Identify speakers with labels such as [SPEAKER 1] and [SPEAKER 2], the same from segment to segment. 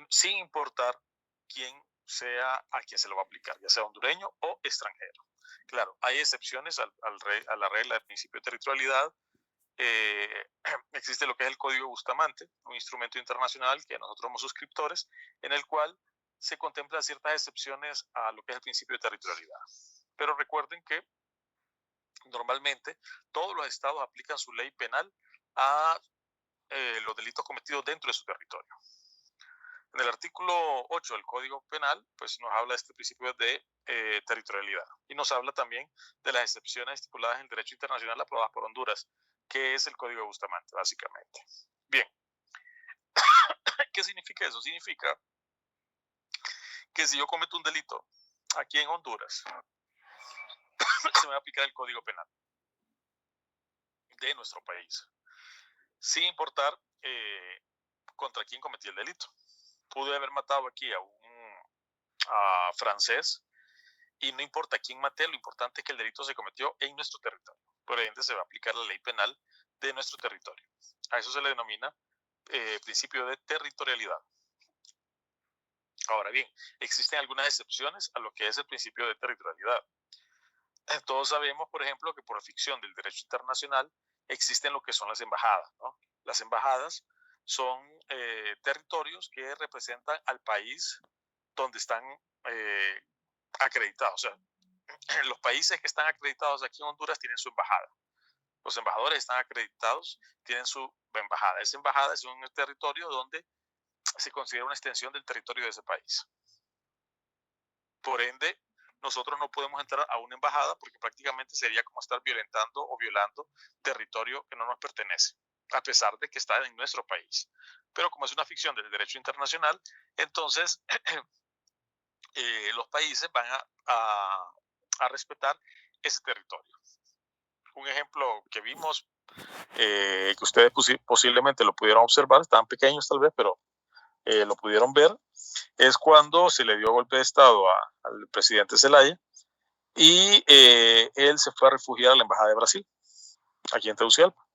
[SPEAKER 1] sin importar quién sea a quien se lo va a aplicar, ya sea hondureño o extranjero. Claro, hay excepciones a la regla del principio de territorialidad. eh, Existe lo que es el Código Bustamante, un instrumento internacional que nosotros somos suscriptores, en el cual se contemplan ciertas excepciones a lo que es el principio de territorialidad. Pero recuerden que normalmente todos los estados aplican su ley penal a los delitos cometidos dentro de su territorio. En el artículo 8 del Código Penal, pues nos habla de este principio de territorialidad y nos habla también de las excepciones estipuladas en el derecho internacional aprobadas por Honduras, que es el Código Bustamante, básicamente. Bien, ¿qué significa eso? Significa que si yo cometo un delito aquí en Honduras, se me va a aplicar el Código Penal de nuestro país, sin importar contra quién cometí el delito. Pude haber matado aquí a un francés y no importa quién maté, lo importante es que el delito se cometió en nuestro territorio. Por ende, se va a aplicar la ley penal de nuestro territorio. A eso se le denomina principio de territorialidad. Ahora bien, existen algunas excepciones a lo que es el principio de territorialidad. Todos sabemos, por ejemplo, que por ficción del derecho internacional existen lo que son las embajadas, ¿no? Las embajadas son territorios que representan al país donde están eh, acreditados. O sea, los países que están acreditados aquí en Honduras tienen su embajada. Los embajadores están acreditados, tienen su embajada. Esa embajada es un territorio donde se considera una extensión del territorio de ese país. Por ende, nosotros no podemos entrar a una embajada porque prácticamente sería como estar violentando o violando territorio que no nos pertenece, a pesar de que está en nuestro país. Pero como es una ficción del derecho internacional, entonces los países van a respetar ese territorio. Un ejemplo que vimos, que ustedes posiblemente lo pudieron observar, estaban pequeños tal vez, pero lo pudieron ver, es cuando se le dio golpe de Estado al presidente Zelaya y él se fue a refugiar a la Embajada de Brasil, aquí en Tegucigalpa.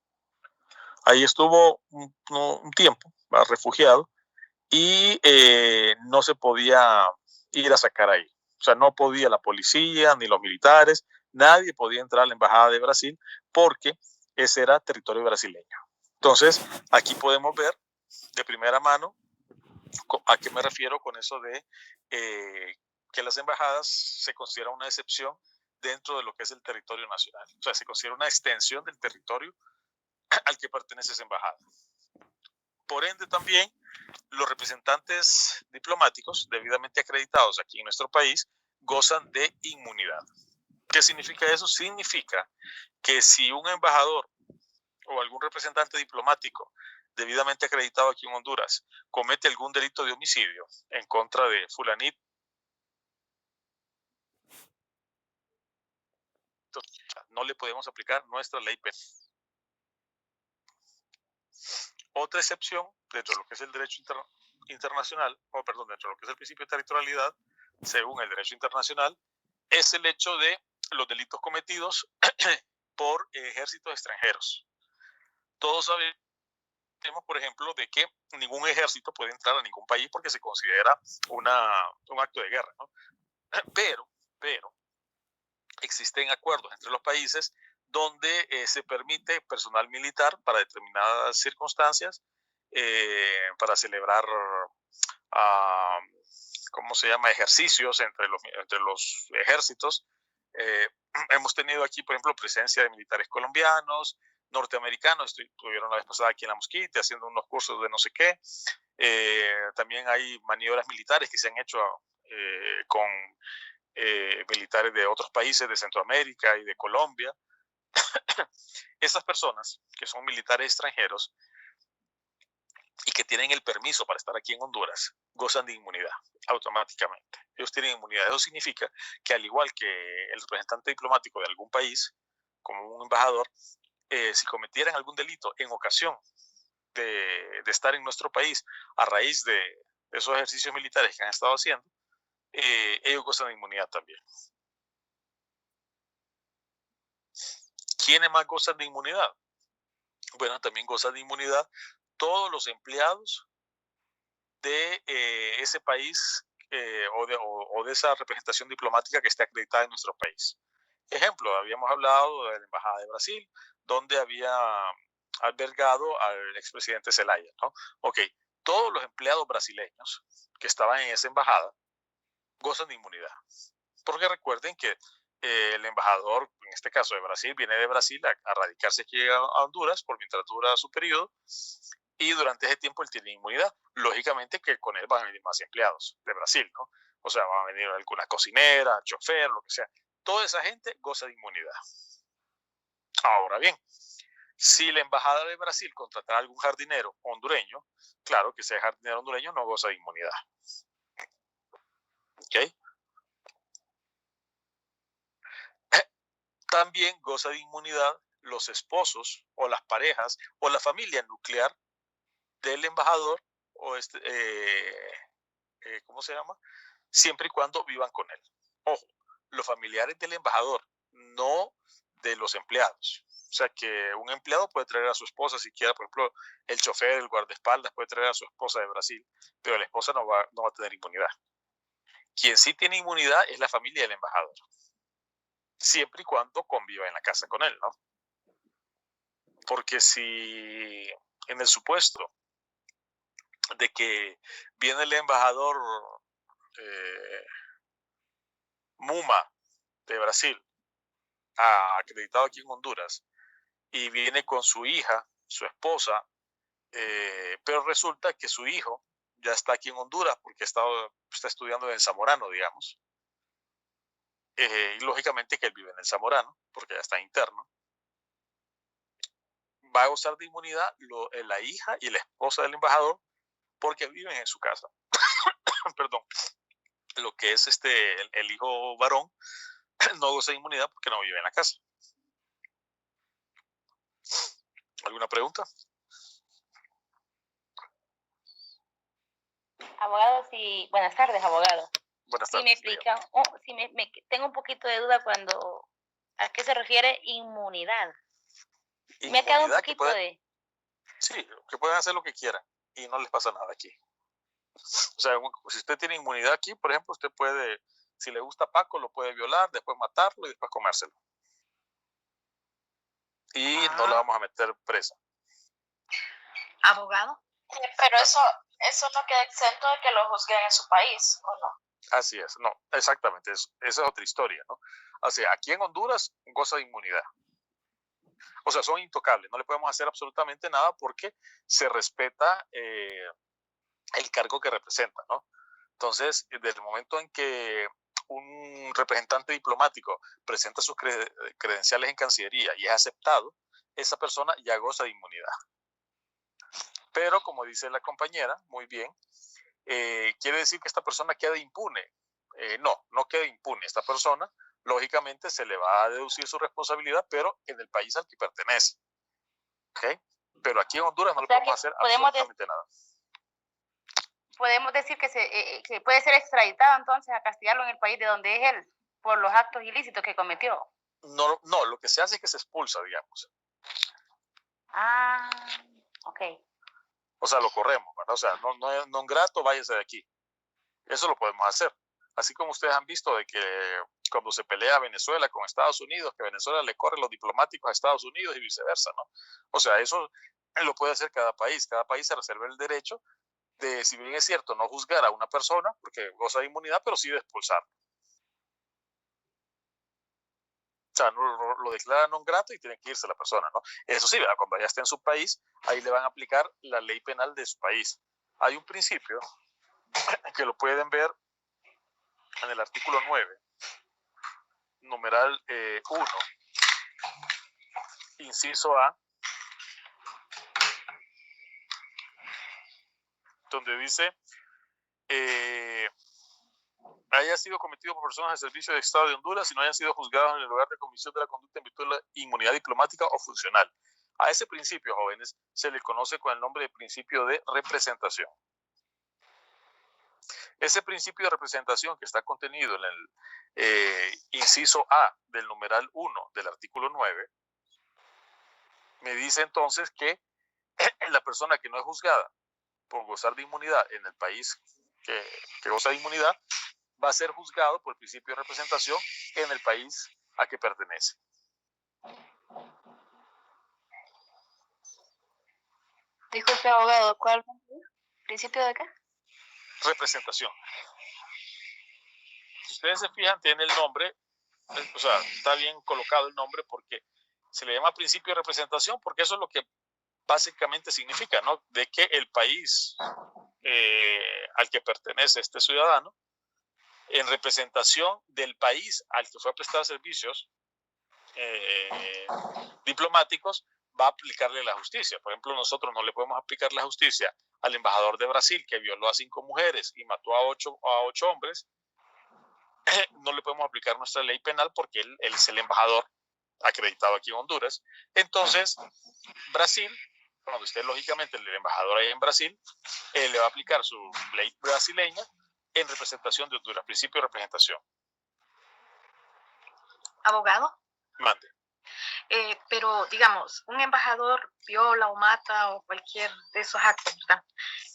[SPEAKER 1] Ahí estuvo un tiempo, refugiado, y no se podía ir a sacar ahí. O sea, no podía la policía ni los militares, nadie podía entrar a la Embajada de Brasil porque ese era territorio brasileño. Entonces, aquí podemos ver de primera mano a qué me refiero con eso de que las embajadas se consideran una excepción dentro de lo que es el territorio nacional. O sea, se considera una extensión del territorio al que pertenece esa embajada. Por ende, también los representantes diplomáticos debidamente acreditados aquí en nuestro país gozan de inmunidad. ¿Qué significa eso? Significa que si un embajador o algún representante diplomático debidamente acreditado aquí en Honduras comete algún delito de homicidio en contra de fulanito, no le podemos aplicar nuestra ley penal. Otra excepción dentro de lo que es el derecho internacional, o perdón, dentro de lo que es el principio de territorialidad, según el derecho internacional, es el hecho de los delitos cometidos por ejércitos extranjeros. Todos sabemos, por ejemplo, de que ningún ejército puede entrar a ningún país porque se considera un acto de guerra, ¿no? Pero existen acuerdos entre los países donde se permite personal militar para determinadas circunstancias, para celebrar, uh, ¿cómo se llama?, ejercicios entre los ejércitos. Eh, Hemos tenido aquí, por ejemplo, presencia de militares colombianos, norteamericanos, estuvieron la vez pasada aquí en La Mosquita haciendo unos cursos de no sé qué. También hay maniobras militares que se han hecho con militares de otros países de Centroamérica y de Colombia. Esas personas que son militares extranjeros y que tienen el permiso para estar aquí en Honduras gozan de inmunidad automáticamente. Ellos tienen inmunidad. Eso significa que al igual que el representante diplomático de algún país, como un embajador, si cometieran algún delito en ocasión de estar en nuestro país a raíz de esos ejercicios militares que han estado haciendo, ellos gozan de inmunidad también. ¿Quiénes más gozan de inmunidad? Bueno, también gozan de inmunidad todos los empleados de ese país o de esa representación diplomática que esté acreditada en nuestro país. Ejemplo, habíamos hablado de la Embajada de Brasil, donde había albergado al expresidente Zelaya, ¿no? Ok, todos los empleados brasileños que estaban en esa embajada gozan de inmunidad. Porque recuerden que el embajador, en este caso de Brasil, viene de Brasil a radicarse aquí a Honduras por mientras dura su periodo, y durante ese tiempo él tiene inmunidad. Lógicamente que con él van a venir más empleados de Brasil, ¿no? O sea, va a venir alguna cocinera, chofer, lo que sea. Toda esa gente goza de inmunidad. Ahora bien, si la embajada de Brasil contratara a algún jardinero hondureño, claro que ese jardinero hondureño no goza de inmunidad. ¿Ok? También goza de inmunidad los esposos o las parejas o la familia nuclear del embajador o ¿cómo se llama? Siempre y cuando vivan con él. Ojo, los familiares del embajador, no de los empleados. O sea, que un empleado puede traer a su esposa si quiere, por ejemplo, el chofer, el guardaespaldas puede traer a su esposa de Brasil, pero la esposa no va a tener inmunidad. Quien sí tiene inmunidad es la familia del embajador, siempre y cuando conviva en la casa con él, ¿no? Porque si en el supuesto de que viene el embajador Muma de Brasil, acreditado aquí en Honduras, y viene con su hija, su esposa, pero resulta que su hijo ya está aquí en Honduras porque está estudiando en el Zamorano, digamos, y lógicamente que él vive en el Zamorano porque ya está interno, va a gozar de inmunidad la hija y la esposa del embajador porque viven en su casa. Perdón, lo que es el hijo varón no goza de inmunidad porque no vive en la casa. ¿Alguna pregunta?
[SPEAKER 2] Abogado, sí, buenas tardes, abogado.
[SPEAKER 1] Buenas tardes.
[SPEAKER 2] Si me explican, tengo un poquito de duda cuando a qué se refiere inmunidad. Me ha quedado un poquito de...
[SPEAKER 1] Sí, que pueden hacer lo que quieran y no les pasa nada aquí. O sea, si usted tiene inmunidad aquí, por ejemplo, usted puede, si le gusta Paco, lo puede violar, después matarlo y después comérselo. Y no la vamos a meter presa.
[SPEAKER 2] ¿Abogado?
[SPEAKER 3] Pero eso no queda exento de que lo juzguen en su país, ¿o no?
[SPEAKER 1] Así es, no, exactamente, esa es otra historia, ¿no? O sea, aquí en Honduras goza de inmunidad. O sea, son intocables, no le podemos hacer absolutamente nada porque se respeta el cargo que representa, ¿no? Entonces, desde el momento en que un representante diplomático presenta sus credenciales en Cancillería y es aceptado, esa persona ya goza de inmunidad. Pero, como dice la compañera, muy bien, ¿quiere decir que esta persona queda impune? No queda impune. Esta persona, lógicamente, se le va a deducir su responsabilidad, pero en el país al que pertenece. ¿Okay? Pero aquí en Honduras no le podemos hacer absolutamente nada.
[SPEAKER 2] Podemos decir que puede ser extraditado entonces a castigarlo en el país de donde es él por los actos ilícitos que cometió.
[SPEAKER 1] No, lo que se hace es que se expulsa, digamos.
[SPEAKER 2] Ok.
[SPEAKER 1] O sea, lo corremos, ¿verdad? O sea, no grato, váyase de aquí. Eso lo podemos hacer. Así como ustedes han visto de que cuando se pelea Venezuela con Estados Unidos, que Venezuela le corre los diplomáticos a Estados Unidos y viceversa, ¿no? O sea, eso lo puede hacer cada país. Cada país se reserva el derecho de, si bien es cierto, no juzgar a una persona porque goza de inmunidad, pero sí de expulsar. O sea, lo declara non grato y tiene que irse la persona, ¿no? Eso sí, ¿verdad? Cuando ya esté en su país, ahí le van a aplicar la ley penal de su país. Hay un principio que lo pueden ver en el artículo 9, numeral 1, inciso A, donde dice haya sido cometido por personas del Servicio de Estado de Honduras y no hayan sido juzgados en el lugar de comisión de la conducta en virtud de la inmunidad diplomática o funcional. A ese principio, jóvenes, se le conoce con el nombre de principio de representación. Ese principio de representación que está contenido en el inciso A del numeral 1 del artículo 9, me dice entonces que la persona que no es juzgada por gozar de inmunidad en el país que goza de inmunidad, va a ser juzgado por el principio de representación en el país a que pertenece.
[SPEAKER 3] Disculpe, abogado, ¿cuál principio de qué?
[SPEAKER 1] Representación. Si ustedes se fijan, tiene el nombre, o sea, está bien colocado el nombre porque se le llama principio de representación, porque eso es lo que básicamente significa, ¿no? De que el país al que pertenece este ciudadano, en representación del país al que fue a prestar servicios diplomáticos, va a aplicarle la justicia. Por ejemplo, nosotros no le podemos aplicar la justicia al embajador de Brasil que violó a 5 mujeres y mató a 8 hombres. No le podemos aplicar nuestra ley penal porque él es el embajador acreditado aquí en Honduras. Entonces, Brasil, cuando esté lógicamente el embajador ahí en Brasil, le va a aplicar su ley brasileña en representación de Honduras, principio de representación.
[SPEAKER 4] Abogado,
[SPEAKER 1] Mande.
[SPEAKER 4] pero digamos, un embajador viola o mata o cualquier de esos actos, ¿verdad?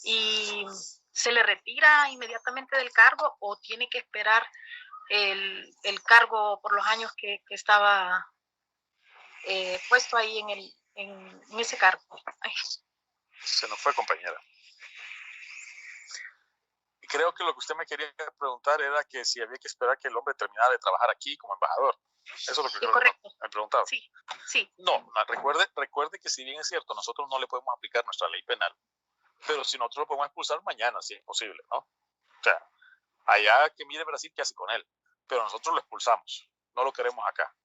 [SPEAKER 4] Y se le retira inmediatamente del cargo o tiene que esperar el cargo por los años que estaba puesto ahí en ese cargo. Ay.
[SPEAKER 1] Se nos fue, compañera. Y creo que lo que usted me quería preguntar era que si había que esperar que el hombre terminara de trabajar aquí como embajador. Eso es lo que
[SPEAKER 4] Sí, correcto.
[SPEAKER 1] me preguntaba.
[SPEAKER 4] Sí, sí.
[SPEAKER 1] No, recuerde que si bien es cierto, nosotros no le podemos aplicar nuestra ley penal, pero si nosotros lo podemos expulsar mañana, si es posible, ¿no? O sea, allá que mire Brasil, ¿qué hace con él? Pero nosotros lo expulsamos, no lo queremos acá.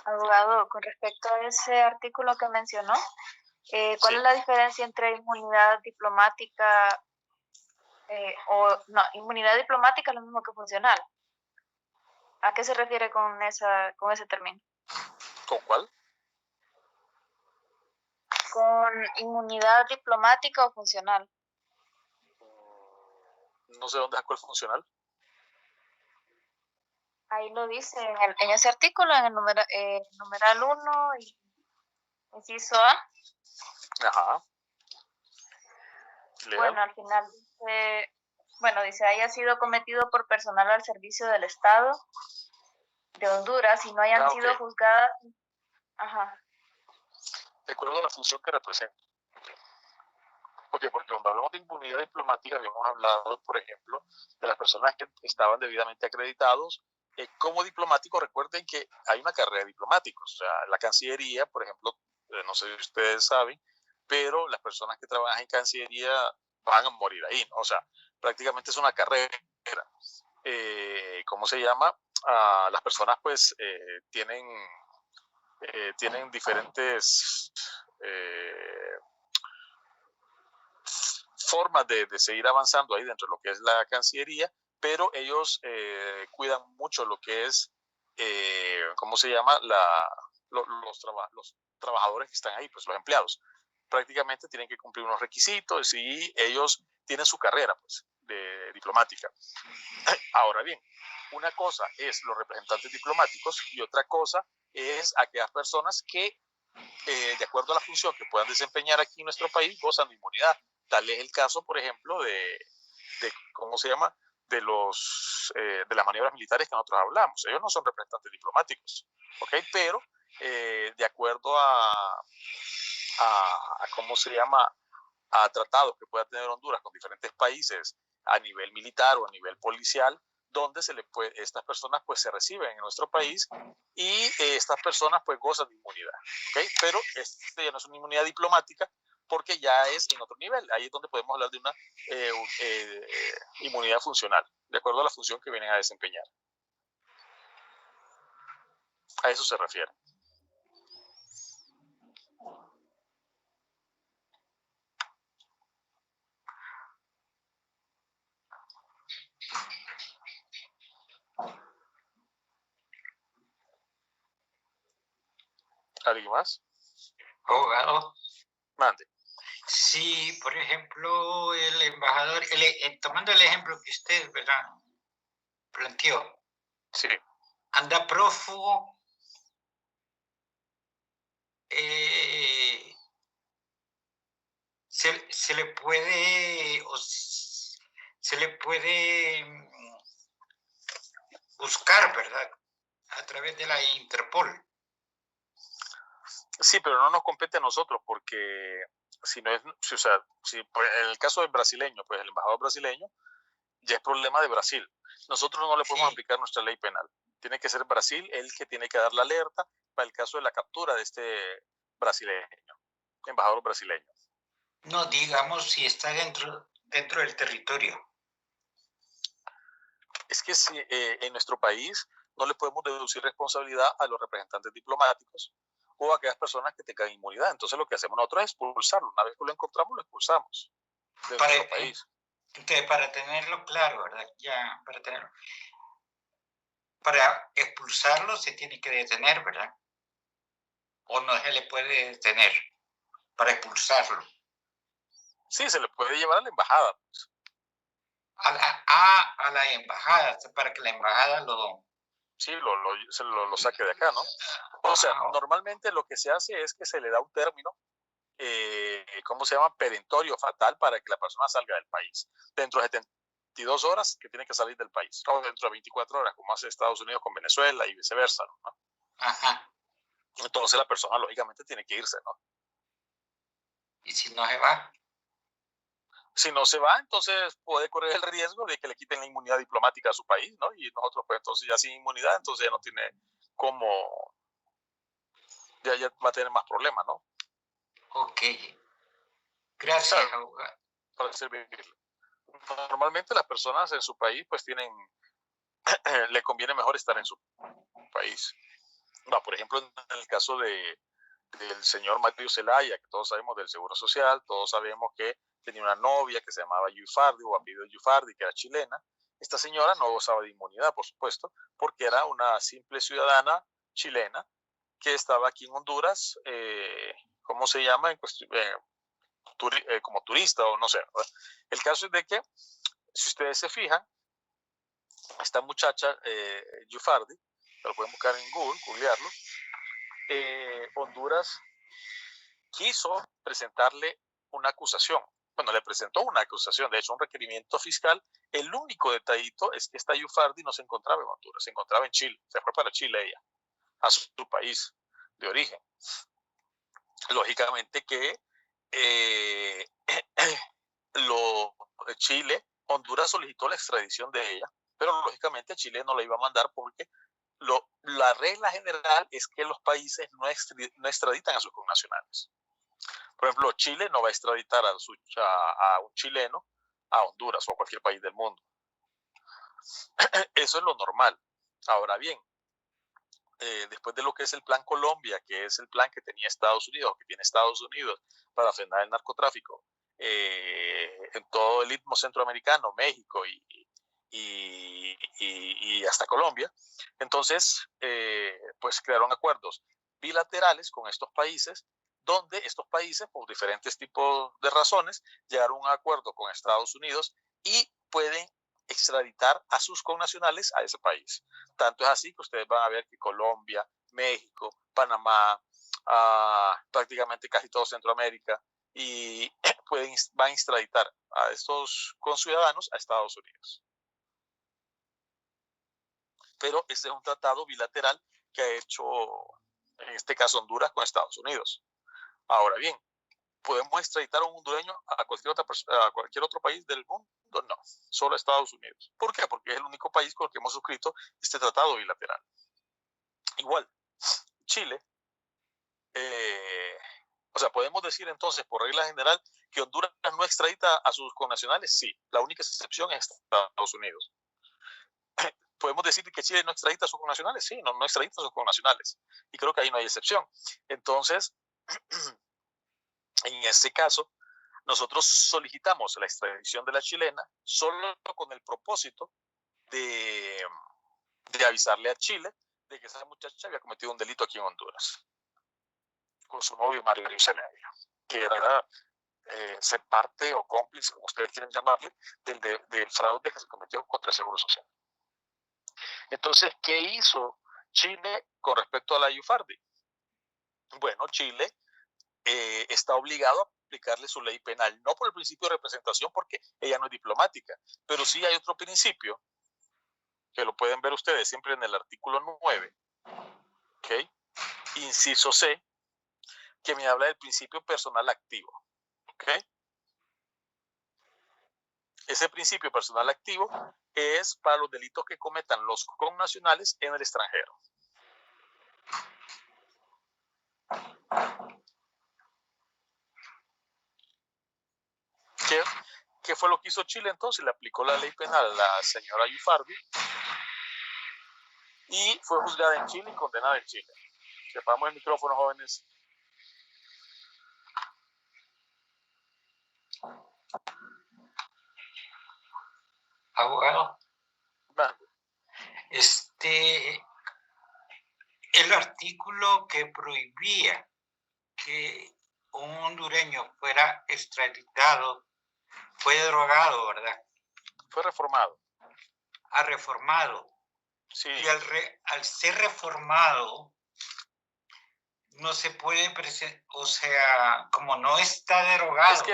[SPEAKER 3] Abogado, con respecto a ese artículo que mencionó, ¿cuál
[SPEAKER 1] Sí.
[SPEAKER 3] es la diferencia entre inmunidad diplomática inmunidad diplomática es lo mismo que funcional? ¿A qué se refiere con ese término?
[SPEAKER 1] ¿Con cuál?
[SPEAKER 3] ¿Con inmunidad diplomática o funcional?
[SPEAKER 1] No sé dónde sacó el funcional.
[SPEAKER 3] Ahí lo dice en ese artículo, en el numeral 1 y inciso A.
[SPEAKER 1] Ajá. Legal.
[SPEAKER 3] Bueno, al final dice, haya sido cometido por personal al servicio del Estado de Honduras y no hayan sido juzgadas. Ajá.
[SPEAKER 1] De acuerdo a la función que representa. Porque cuando hablamos de inmunidad diplomática, habíamos hablado, por ejemplo, de las personas que estaban debidamente acreditados como diplomáticos. Recuerden que hay una carrera de diplomáticos. O sea, la Cancillería, por ejemplo, no sé si ustedes saben, pero las personas que trabajan en Cancillería van a morir ahí, ¿no? O sea, prácticamente es una carrera. ¿Cómo se llama? Las personas pues tienen diferentes formas de seguir avanzando ahí dentro de lo que es la Cancillería, pero ellos cuidan mucho lo que es, ¿cómo se llama? Los trabajadores que están ahí, pues los empleados. Prácticamente tienen que cumplir unos requisitos y ellos tienen su carrera, pues, de diplomática. Ahora bien, una cosa es los representantes diplomáticos y otra cosa es aquellas personas que, de acuerdo a la función que puedan desempeñar aquí en nuestro país, gozan de inmunidad. Tal es el caso, por ejemplo, de ¿cómo se llama? De las maniobras militares que nosotros hablamos. Ellos no son representantes diplomáticos, ¿ok? Pero de acuerdo a ¿cómo se llama? A tratados que pueda tener Honduras con diferentes países a nivel militar o a nivel policial, donde estas personas pues se reciben en nuestro país y estas personas pues gozan de inmunidad, ¿ok? Pero ya no es una inmunidad diplomática porque ya es en otro nivel. Ahí es donde podemos hablar de una inmunidad funcional, de acuerdo a la función que vienen a desempeñar. A eso se refiere. ¿Alguien más?
[SPEAKER 5] Abogado,
[SPEAKER 1] Mande.
[SPEAKER 5] si por ejemplo el embajador, tomando el ejemplo que usted, ¿verdad?, planteó,
[SPEAKER 1] Sí.
[SPEAKER 5] anda prófugo se le puede buscar, ¿verdad? A través de la Interpol.
[SPEAKER 1] Sí, pero no nos compete a nosotros porque si no es, o sea, si pues, en el caso del brasileño, pues el embajador brasileño ya es problema de Brasil. Nosotros no le podemos aplicar nuestra ley penal. Tiene que ser Brasil el que tiene que dar la alerta para el caso de la captura de este brasileño, embajador brasileño.
[SPEAKER 5] No, digamos si está dentro del territorio.
[SPEAKER 1] Es que si, en nuestro país no le podemos deducir responsabilidad a los representantes diplomáticos o a aquellas personas que tengan inmunidad. Entonces lo que hacemos nosotros es expulsarlo. Una vez que lo encontramos, lo expulsamos de nuestro país.
[SPEAKER 5] Entonces, para tenerlo claro, ¿verdad? Ya, para expulsarlo se tiene que detener, ¿verdad? O no se le puede detener para expulsarlo.
[SPEAKER 1] Sí, se le puede llevar a la embajada. Pues.
[SPEAKER 5] A la embajada, para que la embajada
[SPEAKER 1] Sí, lo saque de acá, ¿no? O sea, normalmente lo que se hace es que se le da un término, ¿cómo se llama? Perentorio, fatal, para que la persona salga del país. Dentro de 72 horas que tiene que salir del país. O dentro de 24 horas, como hace Estados Unidos con Venezuela y viceversa, ¿no?
[SPEAKER 5] Ajá.
[SPEAKER 1] Entonces la persona, lógicamente, tiene que irse, ¿no?
[SPEAKER 5] ¿Y si no se va?
[SPEAKER 1] Si no se va, entonces puede correr el riesgo de que le quiten la inmunidad diplomática a su país, ¿no? Y nosotros, pues, entonces ya sin inmunidad, entonces ya no tiene cómo, ya va a tener más problemas, ¿no?
[SPEAKER 5] Ok. Gracias, abogado.
[SPEAKER 1] Para servirle. Normalmente las personas en su país, pues, le conviene mejor estar en su país. No, por ejemplo, en el caso del señor Mario Zelaya, que todos sabemos del Seguro Social, todos sabemos que tenía una novia que se llamaba Yufardi o apellido Yufardi, que era chilena. Esta señora no gozaba de inmunidad, por supuesto, porque era una simple ciudadana chilena que estaba aquí en Honduras, ¿cómo se llama? Como turista o no sé. El caso es de que, si ustedes se fijan, esta muchacha, Yufardi, lo pueden buscar en Google, googlearlo, Honduras quiso presentarle una acusación. Bueno, le presentó una acusación, de hecho, un requerimiento fiscal. El único detallito es que esta Yufardi no se encontraba en Honduras, se encontraba en Chile. Se fue para Chile ella, a su país de origen. Lógicamente que Chile, Honduras solicitó la extradición de ella, pero lógicamente Chile no la iba a mandar porque la regla general es que los países no extraditan a sus connacionales. Por ejemplo, Chile no va a extraditar a un chileno a Honduras o a cualquier país del mundo. Eso es lo normal. Ahora bien, después de lo que es el Plan Colombia, que es el plan que tenía Estados Unidos, que tiene Estados Unidos para frenar el narcotráfico en todo el istmo centroamericano, México y hasta Colombia, entonces pues crearon acuerdos bilaterales con estos países, donde estos países, por diferentes tipos de razones, llegaron a un acuerdo con Estados Unidos y pueden extraditar a sus connacionales a ese país. Tanto es así que ustedes van a ver que Colombia, México, Panamá, prácticamente casi todo Centroamérica, y van a extraditar a estos conciudadanos a Estados Unidos. Pero este es un tratado bilateral que ha hecho, en este caso, Honduras con Estados Unidos. Ahora bien, ¿podemos extraditar a un hondureño a cualquier otro país del mundo? No, solo a Estados Unidos. ¿Por qué? Porque es el único país con el que hemos suscrito este tratado bilateral. Igual, Chile, o sea, podemos decir entonces, por regla general, que Honduras no extradita a sus connacionales. Sí, la única excepción es Estados Unidos. ¿Podemos decir que Chile no extradita a sus connacionales? Sí, no extradita a sus connacionales. Y creo que ahí no hay excepción. Entonces, en ese caso, nosotros solicitamos la extradición de la chilena solo con el propósito de avisarle a Chile de que esa muchacha había cometido un delito aquí en Honduras con su novio Mario Zelaya, que era ser parte o cómplice, como ustedes quieren llamarle, del fraude que se cometió contra el Seguro Social. Entonces, ¿qué hizo Chile con respecto a la Yufardi? Bueno, Chile está obligado a aplicarle su ley penal, no por el principio de representación, porque ella no es diplomática, pero sí hay otro principio, que lo pueden ver ustedes siempre en el artículo 9, ¿okay? Inciso C, que me habla del principio personal activo. ¿Okay? Ese principio personal activo es para los delitos que cometan los connacionales en el extranjero. ¿Qué fue lo que hizo Chile entonces? Le aplicó la ley penal a la señora Yufardi y fue juzgada en Chile y condenada en Chile. Sepamos el micrófono, jóvenes.
[SPEAKER 5] Abogado,
[SPEAKER 1] Va.
[SPEAKER 5] el artículo que prohibía que un hondureño fuera extraditado fue derogado, ¿verdad?
[SPEAKER 1] Fue reformado.
[SPEAKER 5] Ha reformado.
[SPEAKER 1] Sí.
[SPEAKER 5] Y al ser reformado, no se puede presentar, o sea, como no está derogado.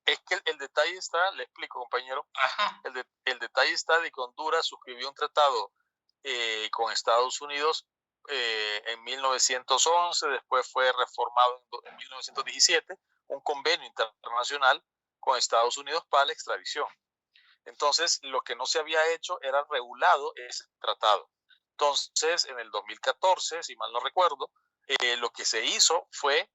[SPEAKER 1] Es que el detalle está, le explico, compañero.
[SPEAKER 5] Ajá.
[SPEAKER 1] El detalle está de que Honduras suscribió un tratado con Estados Unidos en 1911, después fue reformado en 1917, un convenio internacional con Estados Unidos para la extradición. Entonces, lo que no se había hecho era regulado ese tratado. Entonces, en el 2014, si mal no recuerdo, lo que se hizo fue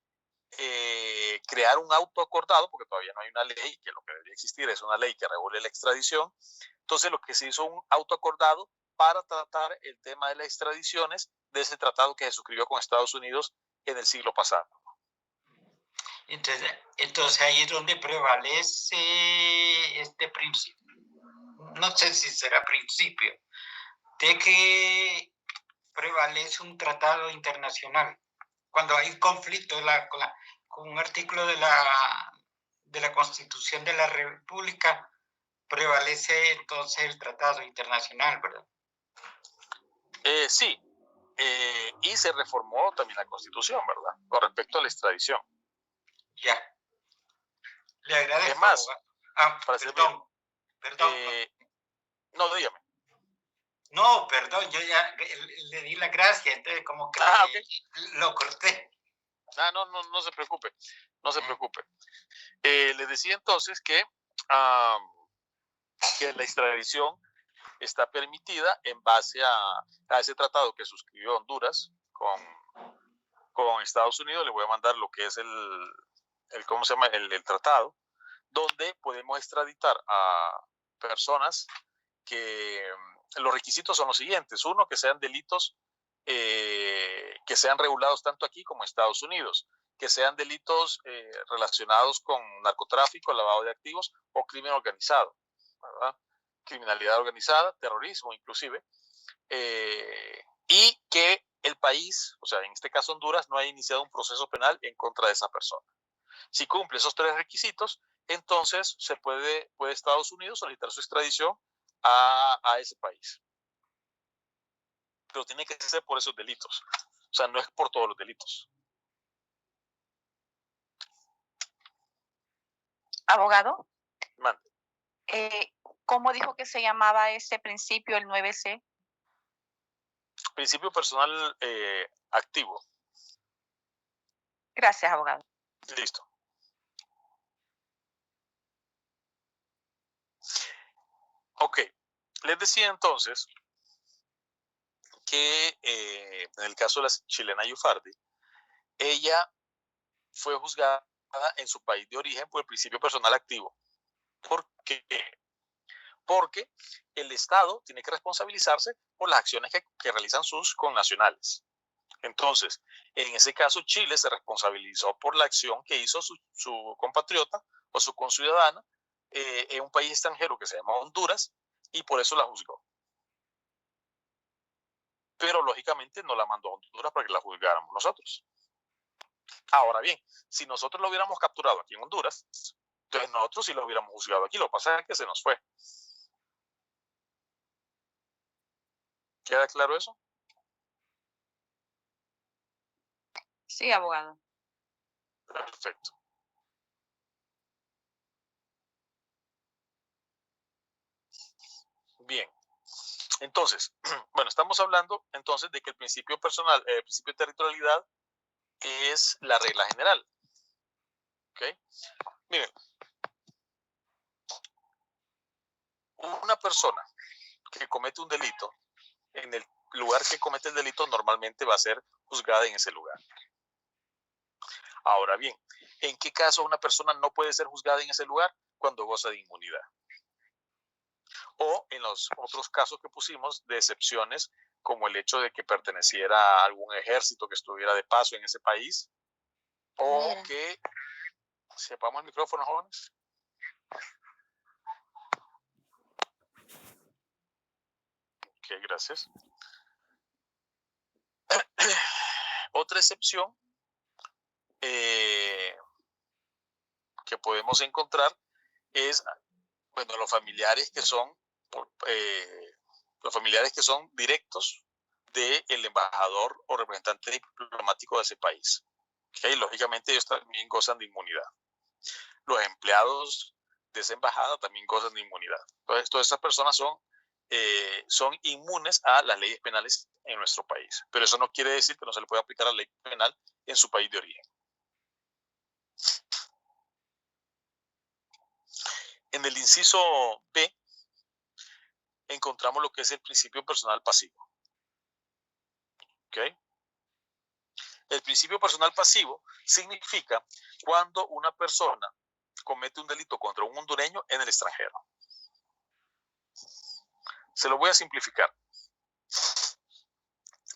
[SPEAKER 1] crear un auto acordado, porque todavía no hay una ley, que lo que debería existir es una ley que regule la extradición. Entonces, lo que se hizo un auto acordado para tratar el tema de las extradiciones de ese tratado que se suscribió con Estados Unidos en el siglo pasado.
[SPEAKER 5] Entonces ahí es donde prevalece este principio, no sé si será principio, de que prevalece un tratado internacional. Cuando hay conflicto con un artículo de la Constitución de la República, prevalece entonces el tratado internacional, ¿verdad?
[SPEAKER 1] Sí, y se reformó también la Constitución, ¿verdad? Con respecto a la extradición.
[SPEAKER 5] Ya. Le agradezco.
[SPEAKER 1] Es más,
[SPEAKER 5] perdón.
[SPEAKER 1] No, dígame.
[SPEAKER 5] No, perdón, yo ya le di la gracia, entonces como que
[SPEAKER 1] okay.
[SPEAKER 5] Lo corté.
[SPEAKER 1] No se preocupe, no se preocupe. Le decía entonces que la extradición está permitida en base a ese tratado que suscribió Honduras con Estados Unidos. Le voy a mandar lo que es ¿cómo se llama? El tratado, donde podemos extraditar a personas que los requisitos son los siguientes. Uno, que sean delitos que sean regulados tanto aquí como en Estados Unidos, que sean delitos relacionados con narcotráfico, lavado de activos o crimen organizado, ¿verdad? Criminalidad organizada, terrorismo inclusive, y que el país, o sea, en este caso Honduras, no haya iniciado un proceso penal en contra de esa persona. Si cumple esos tres requisitos, entonces puede Estados Unidos solicitar su extradición a ese país. Pero tiene que ser por esos delitos. O sea, no es por todos los delitos.
[SPEAKER 6] Abogado.
[SPEAKER 1] Mande.
[SPEAKER 6] ¿Cómo dijo que se llamaba ese principio, el 9C?
[SPEAKER 1] Principio personal activo.
[SPEAKER 6] Gracias, abogado.
[SPEAKER 1] Listo. Ok. Les decía entonces que en el caso de la chilena Yufardi, ella fue juzgada en su país de origen por el principio personal activo. ¿Por qué? Porque el Estado tiene que responsabilizarse por las acciones que realizan sus connacionales. Entonces, en ese caso, Chile se responsabilizó por la acción que hizo su compatriota o su conciudadana en un país extranjero que se llama Honduras, y por eso la juzgó. Pero lógicamente no la mandó a Honduras para que la juzgáramos nosotros. Ahora bien, si nosotros lo hubiéramos capturado aquí en Honduras, entonces nosotros sí lo hubiéramos juzgado aquí. Lo que pasa es que se nos fue. ¿Queda claro eso?
[SPEAKER 6] Sí, abogado.
[SPEAKER 1] Perfecto. Bien. Entonces, bueno, estamos hablando entonces de que el principio personal, el principio de territorialidad es la regla general. ¿Ok? Miren, una persona que comete un delito, en el lugar que comete el delito normalmente va a ser juzgada en ese lugar. Ahora bien, ¿en qué caso una persona no puede ser juzgada en ese lugar? Cuando goza de inmunidad. O en los otros casos que pusimos de excepciones, como el hecho de que perteneciera a algún ejército que estuviera de paso en ese país, o que, si apagamos el micrófono, jóvenes. Ok, gracias. Otra excepción que podemos encontrar es, bueno, los familiares que son directos del embajador o representante diplomático de ese país. Okay, lógicamente ellos también gozan de inmunidad. Los empleados de esa embajada también gozan de inmunidad. Entonces, todas esas personas son inmunes a las leyes penales en nuestro país. Pero eso no quiere decir que no se le pueda aplicar la ley penal en su país de origen. En el inciso B encontramos lo que es el principio personal pasivo. ¿Okay? El principio personal pasivo significa cuando una persona comete un delito contra un hondureño en el extranjero. Se lo voy a simplificar.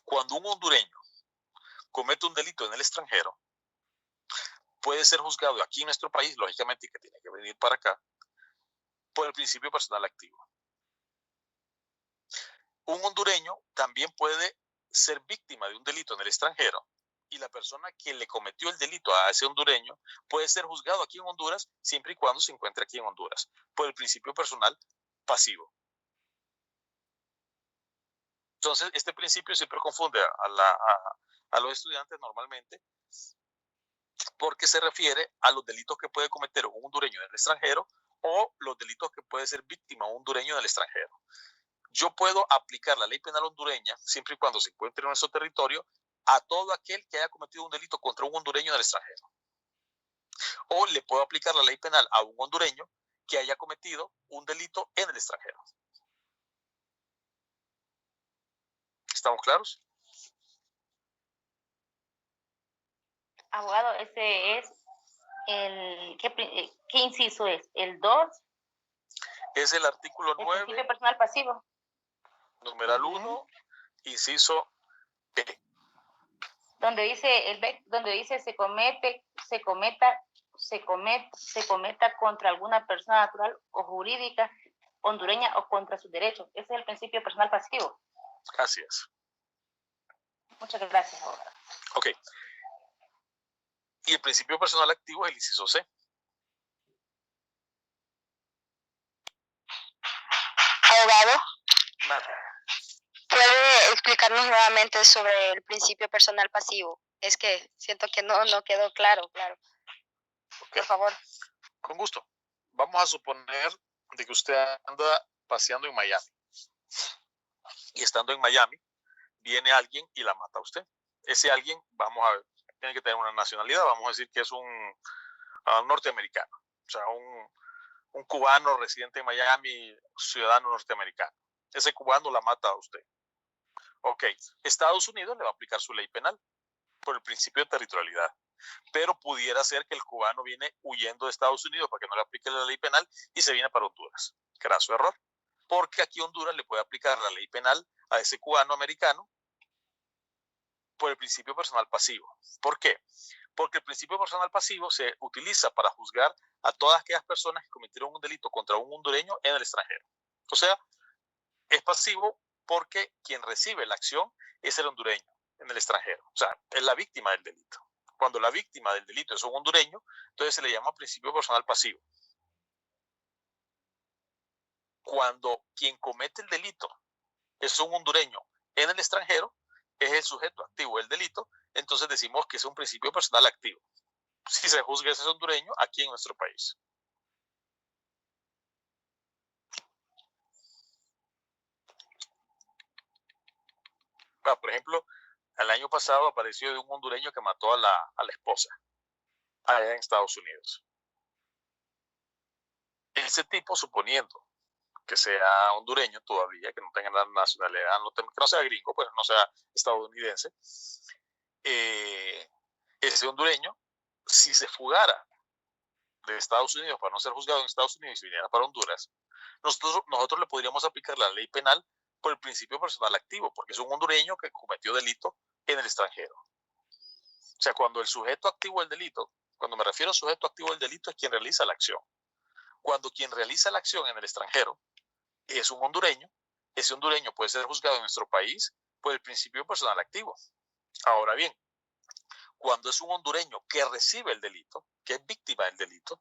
[SPEAKER 1] Cuando un hondureño comete un delito en el extranjero, puede ser juzgado aquí en nuestro país, lógicamente que tiene que venir para acá, por el principio personal activo. Un hondureño también puede ser víctima de un delito en el extranjero y la persona que le cometió el delito a ese hondureño puede ser juzgado aquí en Honduras siempre y cuando se encuentre aquí en Honduras por el principio personal pasivo. Entonces, este principio siempre confunde a los estudiantes normalmente porque se refiere a los delitos que puede cometer un hondureño en el extranjero o los delitos que puede ser víctima un hondureño en el extranjero. Yo puedo aplicar la ley penal hondureña siempre y cuando se encuentre en nuestro territorio a todo aquel que haya cometido un delito contra un hondureño en el extranjero. O le puedo aplicar la ley penal a un hondureño que haya cometido un delito en el extranjero. ¿Estamos claros?
[SPEAKER 2] Abogado, ese es ¿qué inciso es? ¿El 2?
[SPEAKER 1] Es el artículo 9.
[SPEAKER 2] El principio personal pasivo.
[SPEAKER 1] Numeral 1, inciso B.
[SPEAKER 2] Donde dice se cometa contra alguna persona natural o jurídica hondureña o contra sus derechos. Ese es el principio personal pasivo.
[SPEAKER 1] Así es.
[SPEAKER 2] Muchas gracias, abogado.
[SPEAKER 1] Ok. Y el principio personal activo es el inciso C.
[SPEAKER 7] Abogado,
[SPEAKER 1] Nada.
[SPEAKER 7] ¿puede explicarnos nuevamente sobre el principio personal pasivo? Es que siento que no quedó claro.
[SPEAKER 1] Okay.
[SPEAKER 7] Por favor.
[SPEAKER 1] Con gusto. Vamos a suponer de que usted anda paseando en Miami. Y estando en Miami, viene alguien y la mata a usted. Ese alguien, tiene que tener una nacionalidad, vamos a decir que es un norteamericano. O sea, un cubano residente en Miami, ciudadano norteamericano. Ese cubano la mata a usted. Ok, Estados Unidos le va a aplicar su ley penal por el principio de territorialidad. Pero pudiera ser que el cubano viene huyendo de Estados Unidos para que no le aplique la ley penal y se viene para Honduras. Graso error. Porque aquí Honduras le puede aplicar la ley penal a ese cubano americano por el principio personal pasivo. ¿Por qué? Porque el principio personal pasivo se utiliza para juzgar a todas aquellas personas que cometieron un delito contra un hondureño en el extranjero. O sea, es pasivo porque quien recibe la acción es el hondureño en el extranjero. O sea, es la víctima del delito. Cuando la víctima del delito es un hondureño, entonces se le llama principio personal pasivo. Cuando quien comete el delito es un hondureño en el extranjero, es el sujeto activo del delito, entonces decimos que es un principio personal activo. Si se juzga ese hondureño aquí en nuestro país. Por ejemplo, el año pasado apareció de un hondureño que mató a la esposa allá en Estados Unidos. Ese tipo, suponiendo que sea hondureño todavía, que no tenga la nacionalidad, que no sea gringo, pues no sea estadounidense, ese hondureño, si se fugara de Estados Unidos para no ser juzgado en Estados Unidos y si viniera para Honduras, nosotros le podríamos aplicar la ley penal por el principio personal activo, porque es un hondureño que cometió delito en el extranjero. O sea, cuando el sujeto activo del delito, cuando me refiero al sujeto activo del delito, es quien realiza la acción. Cuando quien realiza la acción en el extranjero es un hondureño, ese hondureño puede ser juzgado en nuestro país por el principio personal activo. Ahora bien, cuando es un hondureño que recibe el delito, que es víctima del delito,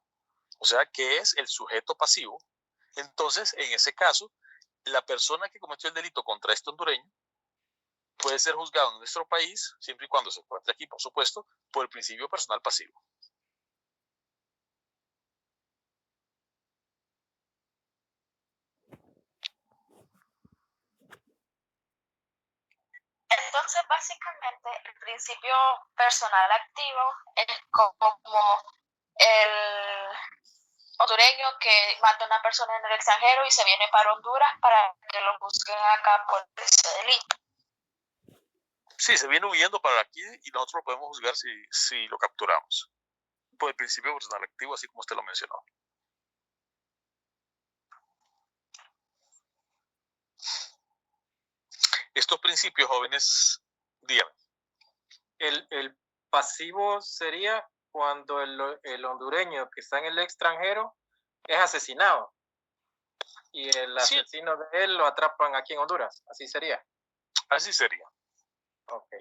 [SPEAKER 1] o sea, que es el sujeto pasivo, entonces, en ese caso, la persona que cometió el delito contra este hondureño puede ser juzgado en nuestro país, siempre y cuando se encuentre aquí, por supuesto, por el principio personal pasivo.
[SPEAKER 3] Entonces, básicamente, el principio personal activo es como el hondureño que mata a una persona en el extranjero y se viene para Honduras para que lo juzguen acá por ese delito.
[SPEAKER 1] Sí, se viene huyendo para aquí y nosotros lo podemos juzgar si lo capturamos. Por el principio personal activo, así como usted lo mencionó. Estos principios, jóvenes, dígame.
[SPEAKER 8] El pasivo sería cuando el hondureño que está en el extranjero es asesinado y el asesino de él lo atrapan aquí en Honduras. Así sería.
[SPEAKER 1] Así sería.
[SPEAKER 8] Ok.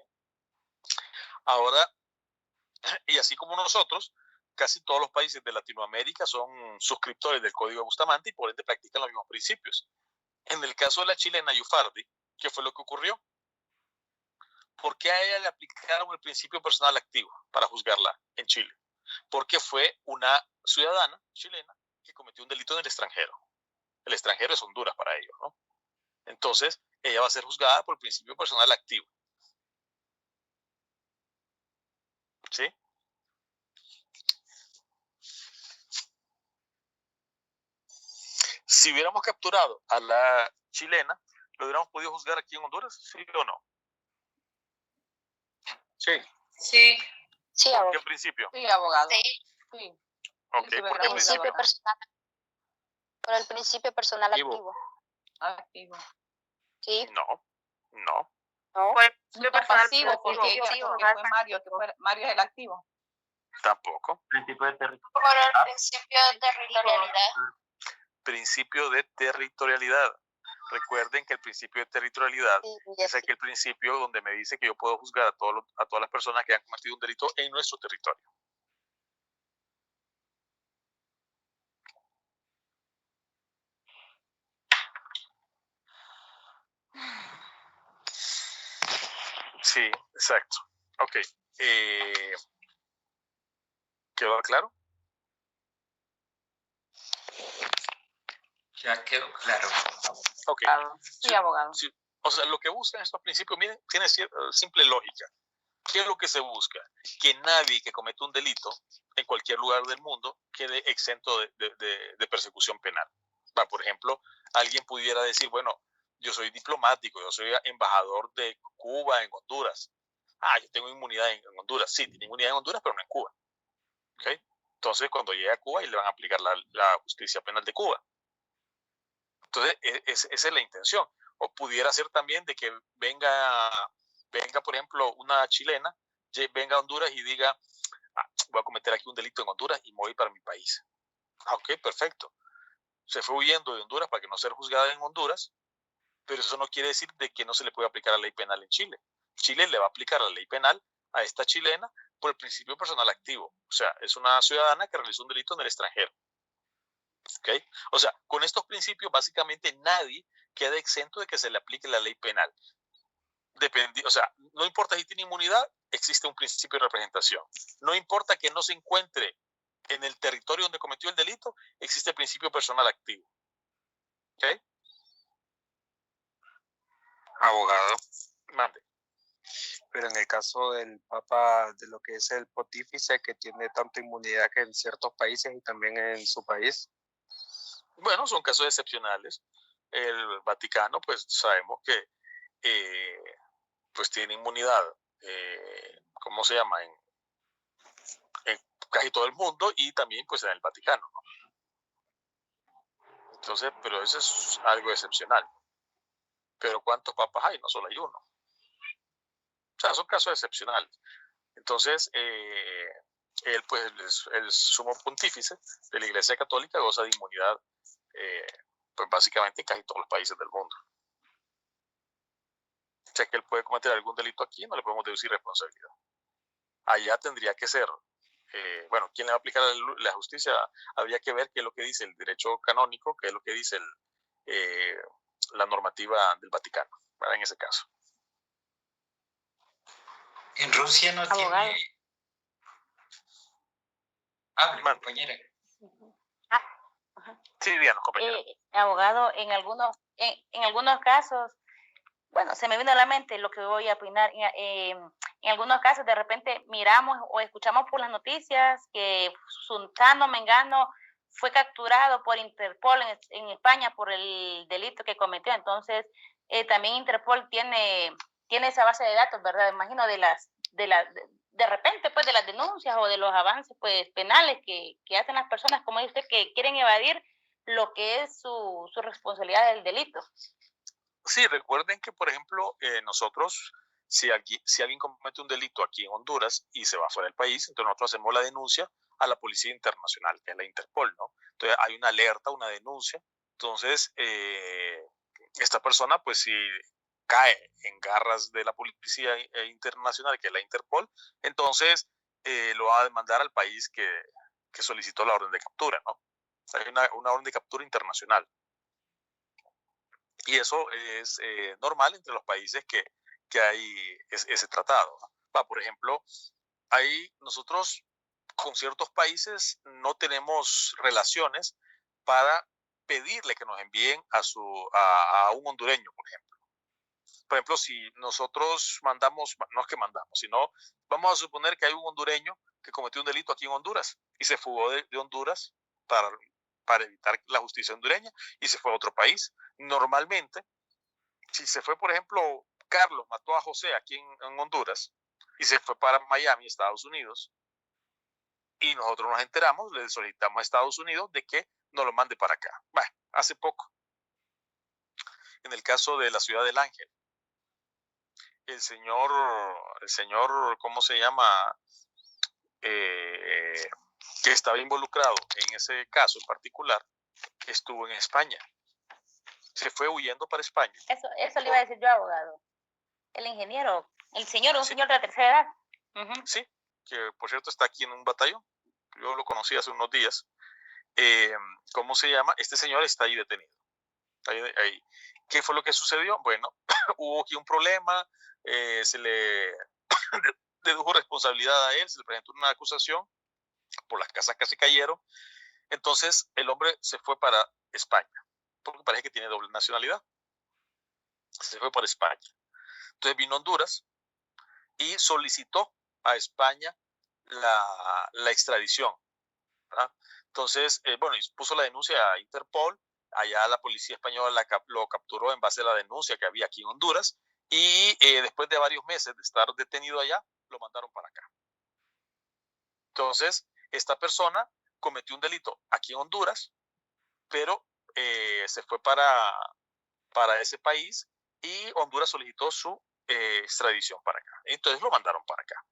[SPEAKER 1] Ahora, y así como nosotros, casi todos los países de Latinoamérica son suscriptores del Código de Bustamante y por ende practican los mismos principios. En el caso de la chilena Yufardi, ¿qué fue lo que ocurrió? ¿Por qué a ella le aplicaron el principio personal activo para juzgarla en Chile? Porque fue una ciudadana chilena que cometió un delito en el extranjero. El extranjero es Honduras para ellos, ¿no? Entonces, ella va a ser juzgada por el principio personal activo. ¿Sí? Si hubiéramos capturado a la chilena, ¿lo hubiéramos podido juzgar aquí en Honduras? ¿Sí o no?
[SPEAKER 8] Sí.
[SPEAKER 3] Sí.
[SPEAKER 7] Sí,
[SPEAKER 1] ¿Por
[SPEAKER 7] abogado.
[SPEAKER 1] qué principio?
[SPEAKER 6] Sí, abogado.
[SPEAKER 7] Sí.
[SPEAKER 6] Sí.
[SPEAKER 1] Ok,
[SPEAKER 6] Sí,
[SPEAKER 1] ¿por
[SPEAKER 7] Por
[SPEAKER 1] qué
[SPEAKER 7] el
[SPEAKER 1] principio?
[SPEAKER 7] principio personal. Por el principio personal
[SPEAKER 1] Activo.
[SPEAKER 7] activo.
[SPEAKER 6] Activo.
[SPEAKER 7] Sí.
[SPEAKER 1] No, no.
[SPEAKER 7] ¿No?
[SPEAKER 3] Pues,
[SPEAKER 6] No pasivo, porque fue Mario, Mario es el activo.
[SPEAKER 1] Tampoco.
[SPEAKER 5] Principio de territorio.
[SPEAKER 3] por el principio de territorialidad.
[SPEAKER 1] Principio de territorialidad. Recuerden que el principio de territorialidad
[SPEAKER 7] Sí,
[SPEAKER 1] es aquel principio donde me dice que yo puedo juzgar a todas las personas que han cometido un delito en nuestro territorio. Sí, exacto. Ok. ¿Quedó claro?
[SPEAKER 5] Ya quedó claro.
[SPEAKER 1] Ok.
[SPEAKER 6] Sí, abogado.
[SPEAKER 1] Sí. O sea, lo que buscan estos principios, miren, tiene simple lógica. ¿Qué es lo que se busca? Que nadie que cometa un delito en cualquier lugar del mundo quede exento de persecución penal. Por ejemplo, alguien pudiera decir, bueno, yo soy diplomático, yo soy embajador de Cuba en Honduras. Yo tengo inmunidad en Honduras. Sí, tiene inmunidad en Honduras, pero no en Cuba. ¿Okay? Entonces, cuando llegue a Cuba, y le van a aplicar la justicia penal de Cuba. Entonces, esa es la intención. O pudiera ser también de que venga, por ejemplo, una chilena, venga a Honduras y diga, voy a cometer aquí un delito en Honduras y me voy para mi país. Ok, perfecto. Se fue huyendo de Honduras para que no sea juzgada en Honduras, pero eso no quiere decir de que no se le puede aplicar la ley penal en Chile. Chile le va a aplicar la ley penal a esta chilena por el principio personal activo. O sea, es una ciudadana que realizó un delito en el extranjero. ¿Okay? O sea, con estos principios básicamente nadie queda exento de que se le aplique la ley penal. O sea, no importa si tiene inmunidad, existe un principio de representación. No importa que no se encuentre en el territorio donde cometió el delito, existe el principio personal activo. ¿Ok?
[SPEAKER 9] Abogado,
[SPEAKER 1] Mande.
[SPEAKER 9] pero en el caso del Papa, de lo que es el pontífice, que tiene tanta inmunidad que en ciertos países y también en su país.
[SPEAKER 1] Bueno, son casos excepcionales. El Vaticano, pues sabemos que pues tiene inmunidad, ¿cómo se llama? En casi todo el mundo y también pues en el Vaticano, ¿no? Entonces, pero eso es algo excepcional. Pero ¿cuántos papas hay? No solo hay uno. O sea, son casos excepcionales. Entonces, él, pues, el sumo pontífice de la Iglesia Católica goza de inmunidad, pues básicamente en casi todos los países del mundo. O sea, que él puede cometer algún delito aquí, no le podemos deducir responsabilidad. Allá tendría que ser, bueno, ¿quién le va a aplicar la justicia? Habría que ver qué es lo que dice el derecho canónico, qué es lo que dice la normativa del Vaticano, ¿verdad? En ese caso.
[SPEAKER 5] En Rusia no
[SPEAKER 2] Abogado.
[SPEAKER 5] tiene... Hable, compañera.
[SPEAKER 1] Sí, bien, compañera.
[SPEAKER 2] Abogado, en algunos casos, bueno, se me vino a la mente lo que voy a opinar. En algunos casos, de repente miramos o escuchamos por las noticias que Sultano Mengano fue capturado por Interpol en España por el delito que cometió. Entonces, también Interpol tiene esa base de datos, ¿verdad? Imagino de repente, pues, de las denuncias o de los avances, pues, penales que hacen las personas, como dice usted, que quieren evadir lo que es su responsabilidad del delito.
[SPEAKER 1] Sí, recuerden que, por ejemplo, nosotros, si alguien comete un delito aquí en Honduras y se va fuera del país, entonces nosotros hacemos la denuncia a la Policía Internacional, que es la Interpol, ¿no? Entonces hay una alerta, una denuncia. Entonces, esta persona, pues si cae en garras de la Policía Internacional, que es la Interpol, entonces lo va a demandar al país que solicitó la orden de captura, ¿no? Hay una orden de captura internacional. Y eso es normal entre los países que hay ese tratado, ¿no? Por ejemplo, nosotros con ciertos países no tenemos relaciones para pedirle que nos envíen a un hondureño, por ejemplo. Por ejemplo, si nosotros mandamos, no es que mandamos, sino vamos a suponer que hay un hondureño que cometió un delito aquí en Honduras y se fugó de Honduras para evitar la justicia hondureña y se fue a otro país. Normalmente, si se fue, por ejemplo, Carlos mató a José aquí en Honduras y se fue para Miami, Estados Unidos, y nosotros nos enteramos, le solicitamos a Estados Unidos de que nos lo mande para acá. Bueno, hace poco, en el caso de la Ciudad del Ángel, el señor, ¿cómo se llama? Que estaba involucrado en ese caso en particular, estuvo en España. Se fue huyendo para España.
[SPEAKER 2] Eso le iba a decir yo, abogado. El ingeniero, un señor de la tercera edad. Uh-huh.
[SPEAKER 1] Sí, que por cierto está aquí en un batallón. Yo lo conocí hace unos días. ¿Cómo se llama? Este señor está ahí detenido. Ahí. ¿Qué fue lo que sucedió? Bueno, hubo aquí un problema, se le dedujo responsabilidad a él, se le presentó una acusación por las casas que se cayeron. Entonces el hombre se fue para España, porque parece que tiene doble nacionalidad. Se fue para España. Entonces vino a Honduras y solicitó a España la extradición, ¿verdad? Entonces, bueno, puso la denuncia a Interpol. Allá la policía española lo capturó en base a la denuncia que había aquí en Honduras y después de varios meses de estar detenido allá, lo mandaron para acá. Entonces, esta persona cometió un delito aquí en Honduras, pero se fue para ese país y Honduras solicitó su extradición para acá. Entonces lo mandaron para acá.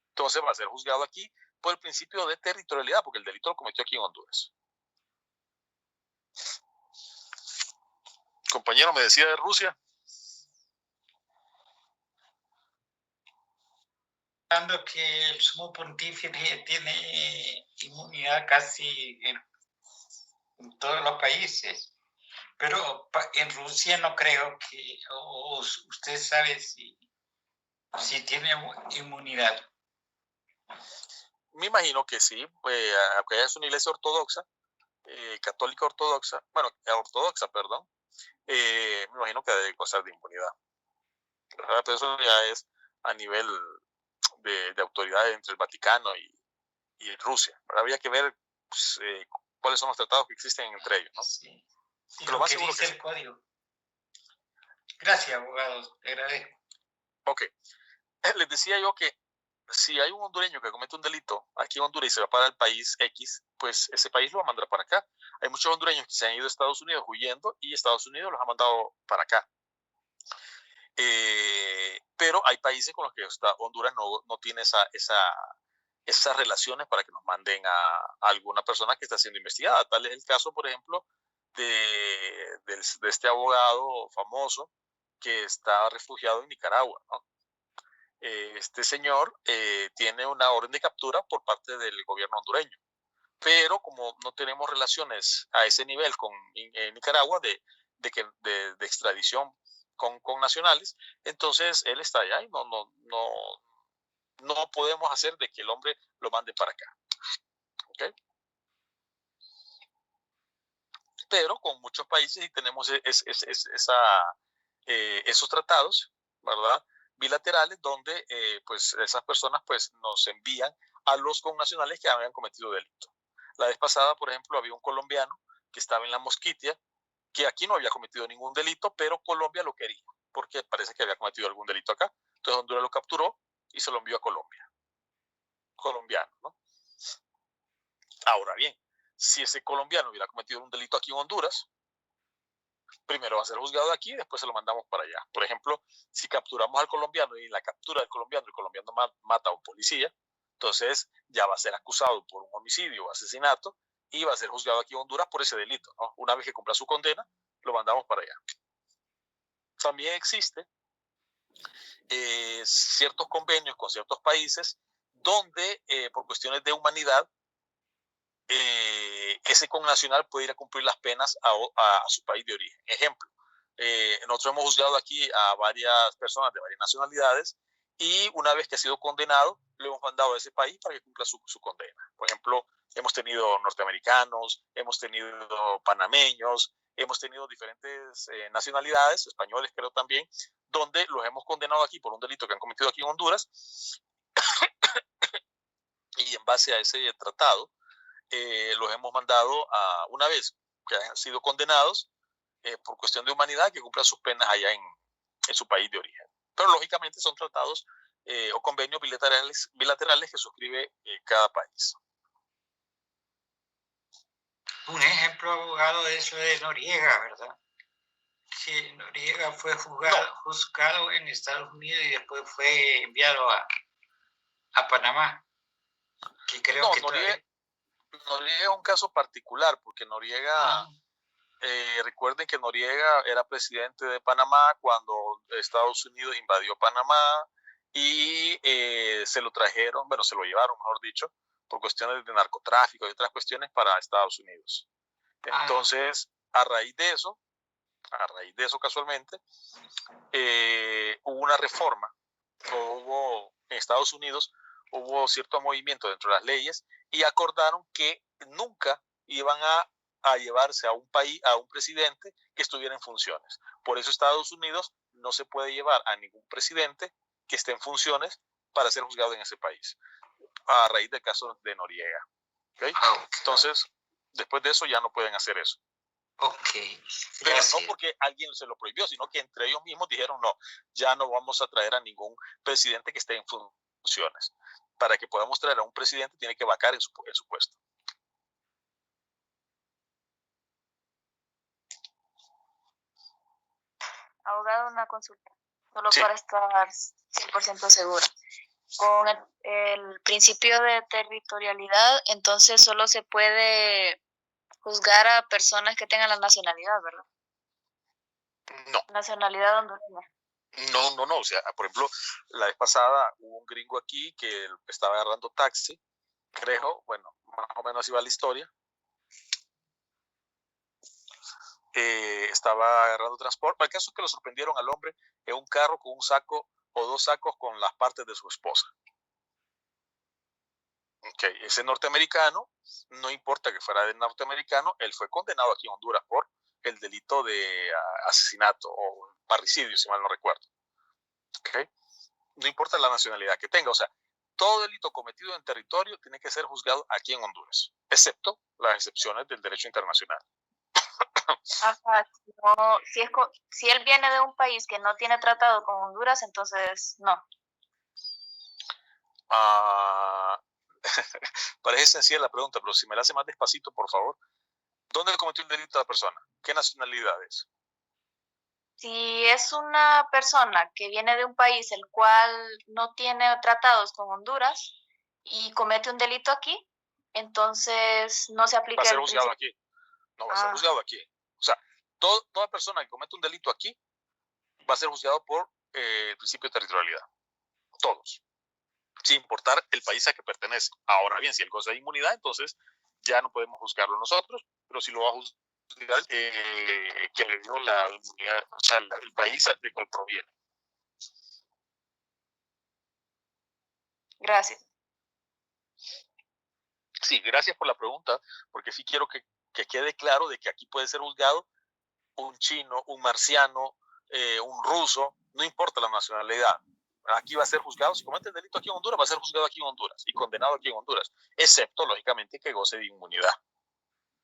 [SPEAKER 1] Entonces va a ser juzgado aquí por el principio de territorialidad, porque el delito lo cometió aquí en Honduras. Compañero, me decía de Rusia.
[SPEAKER 5] Que el sumo pontífice tiene inmunidad casi en todos los países, pero en Rusia no creo que, o usted sabe si Si tiene inmunidad.
[SPEAKER 1] Me imagino que sí, aunque es una iglesia ortodoxa, católica ortodoxa, bueno, ortodoxa, perdón, me imagino que debe gozar de inmunidad. ¿Verdad? Pero eso ya es a nivel de autoridades entre el Vaticano y Rusia. Pero habría que ver pues, cuáles son los tratados que existen entre ellos, ¿no?
[SPEAKER 5] Sí. Y
[SPEAKER 1] Pero
[SPEAKER 5] lo
[SPEAKER 1] más
[SPEAKER 5] que
[SPEAKER 1] seguro
[SPEAKER 5] dice
[SPEAKER 1] que
[SPEAKER 5] el código. Gracias, abogado. Te agradezco.
[SPEAKER 1] Ok. Les decía yo que si hay un hondureño que comete un delito aquí en Honduras y se va para el país X, pues ese país lo va a mandar para acá. Hay muchos hondureños que se han ido a Estados Unidos huyendo y Estados Unidos los ha mandado para acá. Pero hay países con los que Honduras no tiene esas relaciones para que nos manden a alguna persona que está siendo investigada. Tal es el caso, por ejemplo, de este abogado famoso que está refugiado en Nicaragua, ¿no? Este señor tiene una orden de captura por parte del gobierno hondureño, pero como no tenemos relaciones a ese nivel con Nicaragua de extradición con nacionales, entonces él está allá y no podemos hacer de que el hombre lo mande para acá. ¿Okay? Pero con muchos países y tenemos esos tratados, ¿verdad? Bilaterales donde pues esas personas pues nos envían a los connacionales que habían cometido delito. La vez pasada, por ejemplo, había un colombiano que estaba en la Mosquitia, que aquí no había cometido ningún delito, pero Colombia lo quería, porque parece que había cometido algún delito acá. Entonces Honduras lo capturó y se lo envió a Colombia. Colombiano, ¿no? Ahora bien, si ese colombiano hubiera cometido un delito aquí en Honduras, primero va a ser juzgado aquí y después se lo mandamos para allá. Por ejemplo, si capturamos al colombiano y en la captura del colombiano el colombiano mata a un policía, entonces ya va a ser acusado por un homicidio o asesinato y va a ser juzgado aquí en Honduras por ese delito, ¿no? Una vez que cumpla su condena, lo mandamos para allá. También existe ciertos convenios con ciertos países donde por cuestiones de humanidad ese connacional puede ir a cumplir las penas a su país de origen. Ejemplo, nosotros hemos juzgado aquí a varias personas de varias nacionalidades y una vez que ha sido condenado, lo hemos mandado a ese país para que cumpla su condena. Por ejemplo, hemos tenido norteamericanos, hemos tenido panameños, hemos tenido diferentes nacionalidades, españoles creo también, donde los hemos condenado aquí por un delito que han cometido aquí en Honduras y en base a ese tratado los hemos mandado a, una vez que han sido condenados por cuestión de humanidad, que cumplan sus penas allá en su país de origen. Pero lógicamente son tratados o convenios bilaterales que suscribe cada país.
[SPEAKER 5] Un ejemplo, abogado, de eso de Noriega, ¿verdad? Sí, Noriega fue juzgado en Estados Unidos y después fue enviado a Panamá. Que creo que
[SPEAKER 1] Noriega es un caso particular, porque Noriega, recuerden que Noriega era presidente de Panamá cuando Estados Unidos invadió Panamá y se lo trajeron, bueno, se lo llevaron, mejor dicho, por cuestiones de narcotráfico y otras cuestiones para Estados Unidos. Entonces, a raíz de eso casualmente, hubo una reforma, en Estados Unidos hubo cierto movimiento dentro de las leyes y acordaron que nunca iban a llevarse a un país, a un presidente que estuviera en funciones. Por eso Estados Unidos no se puede llevar a ningún presidente que esté en funciones para ser juzgado en ese país, a raíz del caso de Noriega. ¿Okay? Entonces, después de eso ya no pueden hacer eso. Pero no porque alguien se lo prohibió, sino que entre ellos mismos dijeron, no, ya no vamos a traer a ningún presidente que esté en funciones. Para que podamos traer a un presidente tiene que vacar en su puesto.
[SPEAKER 2] Abogado, una consulta, solo para estar 100% segura. Con el principio de territorialidad, entonces solo se puede juzgar a personas que tengan la nacionalidad, ¿verdad?
[SPEAKER 1] No.
[SPEAKER 2] Nacionalidad hondureña.
[SPEAKER 1] No. O sea, por ejemplo, la vez pasada hubo un gringo aquí que estaba agarrando taxi, creo, bueno, más o menos así va la historia. Estaba agarrando transporte. El caso es que lo sorprendieron al hombre en un carro con un saco o 2 sacos con las partes de su esposa. Okay. Ese norteamericano, no importa que fuera de norteamericano, él fue condenado aquí en Honduras por el delito de asesinato o parricidio, si mal no recuerdo. Okay. No importa la nacionalidad que tenga, o sea, todo delito cometido en territorio tiene que ser juzgado aquí en Honduras, excepto las excepciones del derecho internacional.
[SPEAKER 3] Ajá, no, si él viene de un país que no tiene tratado con Honduras, entonces no.
[SPEAKER 1] Parece sencilla la pregunta, pero si me la hace más despacito, por favor. ¿Dónde cometió el delito la persona? ¿Qué nacionalidad es?
[SPEAKER 3] Si es una persona que viene de un país el cual no tiene tratados con Honduras y comete un delito aquí, entonces no se aplica
[SPEAKER 1] Va a ser
[SPEAKER 3] el
[SPEAKER 1] juzgado
[SPEAKER 3] principio.
[SPEAKER 1] aquí. No va a ser juzgado aquí. O sea, toda persona que comete un delito aquí va a ser juzgado por el principio de territorialidad. Todos. Sin importar el país a que pertenece. Ahora bien, si él goza de inmunidad, entonces ya no podemos juzgarlo nosotros, pero si lo va a juzgar que le dio la inmunidad, o sea, el país de cual proviene.
[SPEAKER 3] Gracias.
[SPEAKER 1] Sí, gracias por la pregunta, porque sí quiero que quede claro de que aquí puede ser juzgado un chino, un marciano, un ruso, no importa la nacionalidad. Aquí va a ser juzgado, si comete el delito aquí en Honduras, va a ser juzgado aquí en Honduras y condenado aquí en Honduras, excepto, lógicamente, que goce de inmunidad.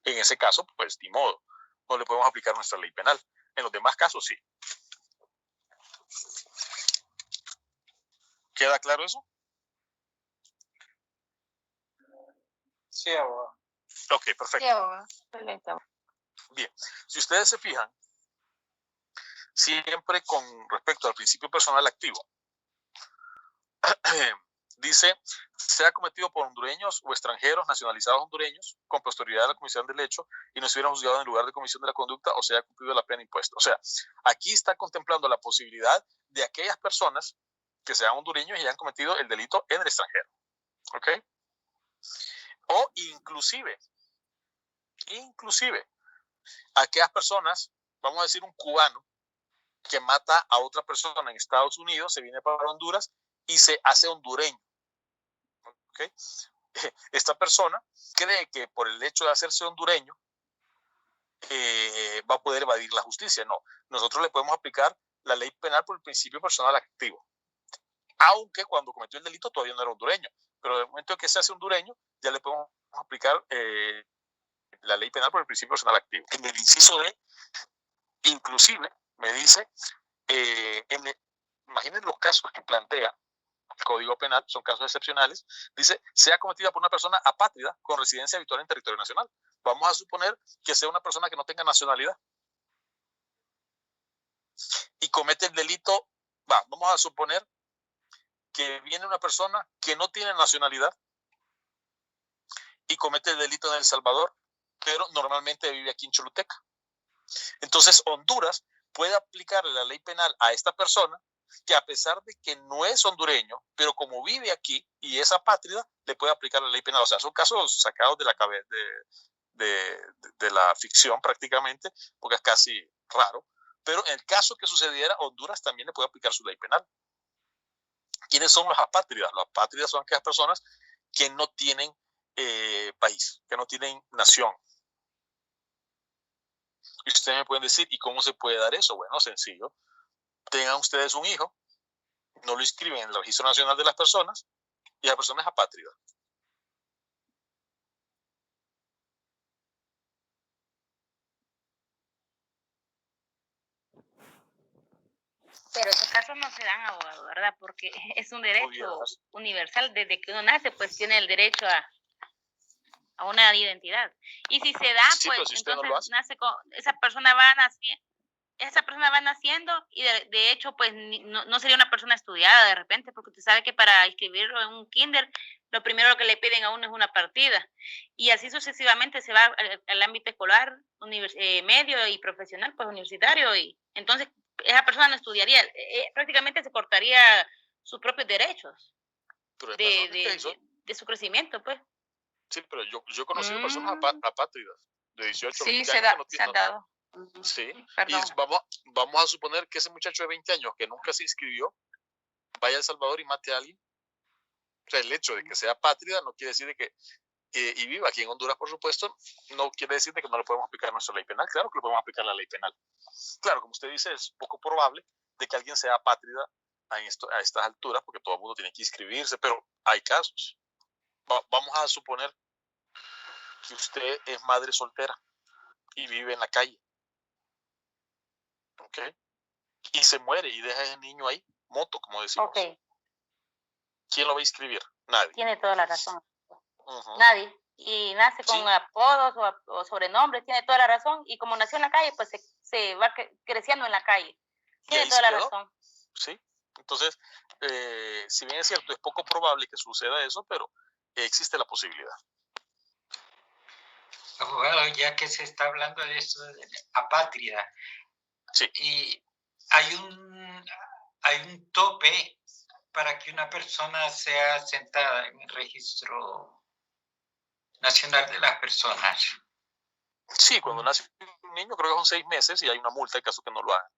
[SPEAKER 1] En ese caso, pues, ni modo, no le podemos aplicar nuestra ley penal. En los demás casos, sí. ¿Queda claro eso?
[SPEAKER 8] Sí, abogado.
[SPEAKER 1] Ok, perfecto.
[SPEAKER 3] Sí, abogado. Excelente.
[SPEAKER 1] Bien, si ustedes se fijan, siempre con respecto al principio personal activo, dice, sea cometido por hondureños o extranjeros nacionalizados hondureños con posterioridad a la comisión del hecho y no estuvieran juzgados en lugar de comisión de la conducta o sea cumplido la pena impuesta. O sea, aquí está contemplando la posibilidad de aquellas personas que sean hondureños y hayan cometido el delito en el extranjero. ¿Ok? O inclusive, aquellas personas, vamos a decir un cubano, que mata a otra persona en Estados Unidos, se viene para Honduras y se hace hondureño. ¿Okay? Esta persona cree que por el hecho de hacerse hondureño va a poder evadir la justicia. No, nosotros le podemos aplicar la ley penal por el principio personal activo. Aunque cuando cometió el delito todavía no era hondureño. Pero en el momento en que se hace hondureño, ya le podemos aplicar la ley penal por el principio personal activo. En el inciso D, inclusive, me dice, imaginen los casos que plantea el Código Penal, son casos excepcionales, dice, sea cometida por una persona apátrida con residencia habitual en territorio nacional. Vamos a suponer que sea una persona que no tenga nacionalidad y comete el delito, vamos a suponer que viene una persona que no tiene nacionalidad y comete el delito en El Salvador, pero normalmente vive aquí en Choluteca. Entonces, Honduras puede aplicarle la ley penal a esta persona que a pesar de que no es hondureño, pero como vive aquí y es apátrida, le puede aplicar la ley penal. O sea, son casos sacados de la cabeza de la ficción prácticamente, porque es casi raro. Pero en el caso que sucediera, Honduras también le puede aplicar su ley penal. ¿Quiénes son los apátridas? Los apátridas son aquellas personas que no tienen país, que no tienen nación. Y ustedes me pueden decir, ¿y cómo se puede dar eso? Bueno, sencillo. Tengan ustedes un hijo, no lo inscriben en el Registro Nacional de las Personas y la persona es apátrida.
[SPEAKER 2] Pero esos casos no se dan, abogado, ¿verdad? Porque es un derecho universal. Desde que uno nace, pues tiene el derecho a una identidad. Y si se da,
[SPEAKER 1] Sí,
[SPEAKER 2] pues
[SPEAKER 1] si
[SPEAKER 2] entonces
[SPEAKER 1] no
[SPEAKER 2] nace con, esa persona va naciendo y de hecho, pues no sería una persona estudiada de repente, porque usted sabe que para inscribirlo en un kinder, lo primero que le piden a uno es una partida. Y así sucesivamente se va al ámbito escolar, medio y profesional, pues universitario. Y entonces esa persona no estudiaría, prácticamente se cortaría sus propios derechos de su crecimiento, pues.
[SPEAKER 1] Sí, pero yo he conocido personas apátridas de 18 20
[SPEAKER 6] Sí,
[SPEAKER 1] años que no
[SPEAKER 6] se han dado.
[SPEAKER 1] Sí,
[SPEAKER 6] Perdón.
[SPEAKER 1] y vamos a suponer que ese muchacho de 20 años que nunca se inscribió, vaya a El Salvador y mate a alguien. O sea, el hecho de que sea apátrida no quiere decir de que y viva aquí en Honduras, por supuesto, no quiere decir de que no le podemos aplicar nuestra ley penal. Claro que le podemos aplicar la ley penal. Claro, como usted dice, es poco probable de que alguien sea apátrida a estas alturas, porque todo el mundo tiene que inscribirse, pero hay casos. Vamos a suponer que usted es madre soltera y vive en la calle, ¿ok? Y se muere y deja a ese niño ahí, moto, como decimos.
[SPEAKER 2] Ok,
[SPEAKER 1] ¿Quién lo va a inscribir? Nadie.
[SPEAKER 2] tiene toda la razón.
[SPEAKER 1] Ujú.
[SPEAKER 2] Nadie. Y nace con
[SPEAKER 1] Sí.
[SPEAKER 2] apodos o sobrenombres, tiene toda la razón. Y como nació en la calle, pues se va creciendo en la calle.
[SPEAKER 1] Y
[SPEAKER 2] Tiene
[SPEAKER 1] ahí
[SPEAKER 2] toda
[SPEAKER 1] se
[SPEAKER 2] la
[SPEAKER 1] quedó.
[SPEAKER 2] razón.
[SPEAKER 1] ¿Sí? Entonces, si bien es cierto, es poco probable que suceda eso, pero existe la posibilidad.
[SPEAKER 5] Abogado, ya que se está hablando de esto de apátrida,
[SPEAKER 1] Sí.
[SPEAKER 5] y hay un tope para que una persona sea sentada en el registro nacional de las personas.
[SPEAKER 1] Sí, cuando nace un niño creo que son 6 meses y hay una multa en caso que no lo hagan.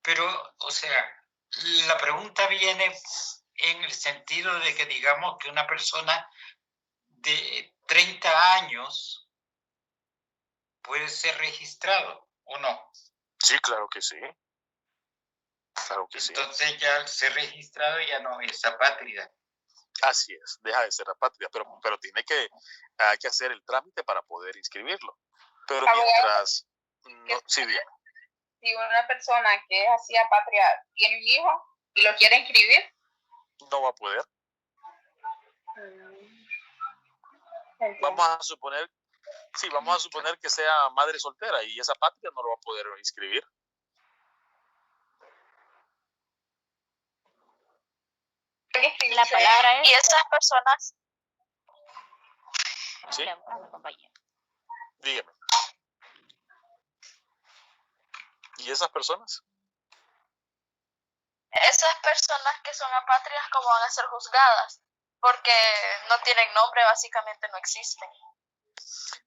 [SPEAKER 5] Pero, o sea, la pregunta viene en el sentido de que digamos que una persona de 30 años puede ser registrado o no.
[SPEAKER 1] Sí, claro que sí. Claro que sí.
[SPEAKER 5] Entonces ya al ser registrado ya no es apátrida.
[SPEAKER 1] Así es, deja de ser apátrida, pero hay que hacer el trámite para poder inscribirlo. Pero
[SPEAKER 6] Abogado,
[SPEAKER 1] mientras... No, sí, bien.
[SPEAKER 6] si una persona que es así apátrida tiene un hijo y lo quiere inscribir,
[SPEAKER 1] No va a poder. Vamos a suponer, sí, vamos a suponer que sea madre soltera y esa apátrida no lo va a poder inscribir.
[SPEAKER 2] La palabra es...
[SPEAKER 3] Y esas personas,
[SPEAKER 1] Sí, dígame. ¿Y esas personas?
[SPEAKER 3] que son apátridas, ¿cómo van a ser juzgadas? Porque no tienen nombre, básicamente no existen.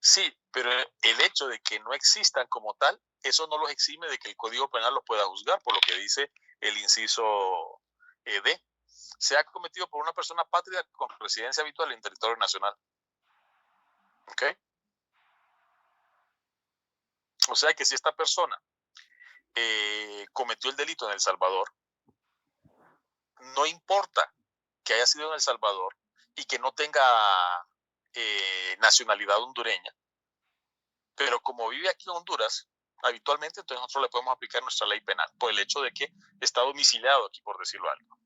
[SPEAKER 1] Sí, pero el hecho de que no existan como tal, eso no los exime de que el Código Penal los pueda juzgar, por lo que dice el inciso D. Se ha cometido por una persona apátrida con residencia habitual en territorio nacional. ¿Ok? O sea que si esta persona cometió el delito en El Salvador, no importa que haya sido en El Salvador y que no tenga nacionalidad hondureña, pero como vive aquí en Honduras, habitualmente, entonces nosotros le podemos aplicar nuestra ley penal por el hecho de que está domiciliado aquí, por decirlo algo.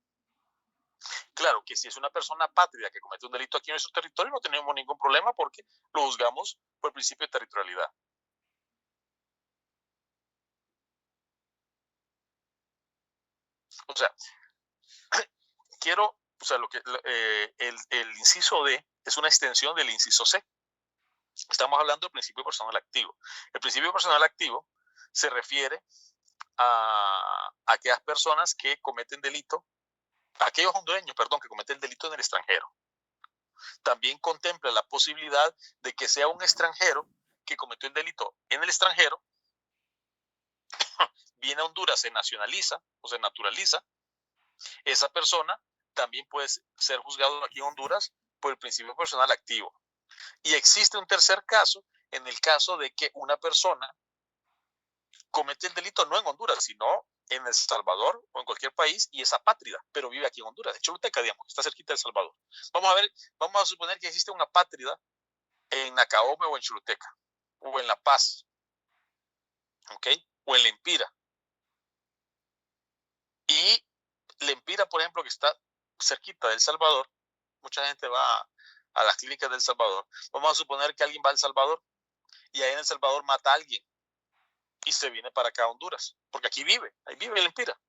[SPEAKER 1] Claro que si es una persona apátrida que comete un delito aquí en nuestro territorio, no tenemos ningún problema porque lo juzgamos por el principio de territorialidad. O sea, el inciso D es una extensión del inciso C. Estamos hablando del principio personal activo. El principio personal activo se refiere a aquellas personas que cometen delito, aquellos hondureños, perdón, que cometen delito en el extranjero. También contempla la posibilidad de que sea un extranjero que cometió el delito en el extranjero, viene a Honduras, se nacionaliza o se naturaliza, esa persona también puede ser juzgado aquí en Honduras por el principio personal activo. Y existe un tercer caso, en el caso de que una persona comete el delito no en Honduras, sino en El Salvador o en cualquier país y es apátrida, pero vive aquí en Honduras, de Choluteca, digamos, está cerquita de El Salvador. Vamos a suponer que existe una apátrida en Nacaome o en Choluteca, o en La Paz, ¿ok? O en Lempira. Y Lempira, por ejemplo, que está cerquita de El Salvador, mucha gente va a las clínicas de El Salvador. Vamos a suponer que alguien va a El Salvador y ahí en El Salvador mata a alguien y se viene para acá a Honduras, porque aquí vive, ahí vive Lempira.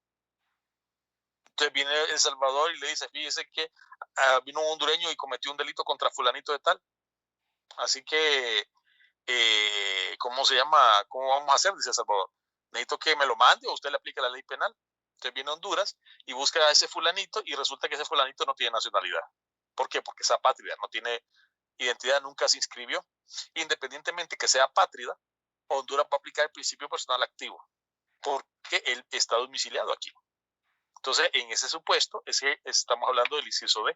[SPEAKER 1] Entonces viene El Salvador y le dice, fíjese que vino un hondureño y cometió un delito contra fulanito de tal. Así que, ¿cómo se llama? ¿Cómo vamos a hacer? Dice El Salvador. Necesito que me lo mande o usted le aplica la ley penal. Entonces viene a Honduras y busca a ese fulanito y resulta que ese fulanito no tiene nacionalidad. ¿Por qué? Porque es apátrida, no tiene identidad, nunca se inscribió. Independientemente que sea apátrida, Honduras va a aplicar el principio personal activo porque él está domiciliado aquí. Entonces, en ese supuesto, es que estamos hablando del inciso B.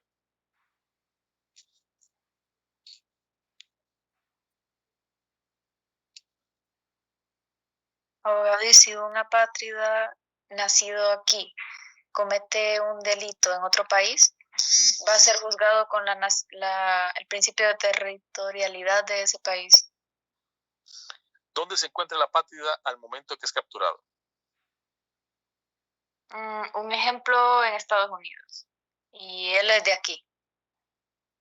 [SPEAKER 10] Abogado, y si un apátrida nacido aquí comete un delito en otro país, va a ser juzgado con el principio de territorialidad de ese país.
[SPEAKER 1] ¿Dónde se encuentra el apátrida al momento que es capturado?
[SPEAKER 10] Un ejemplo en Estados Unidos. Y él es de aquí.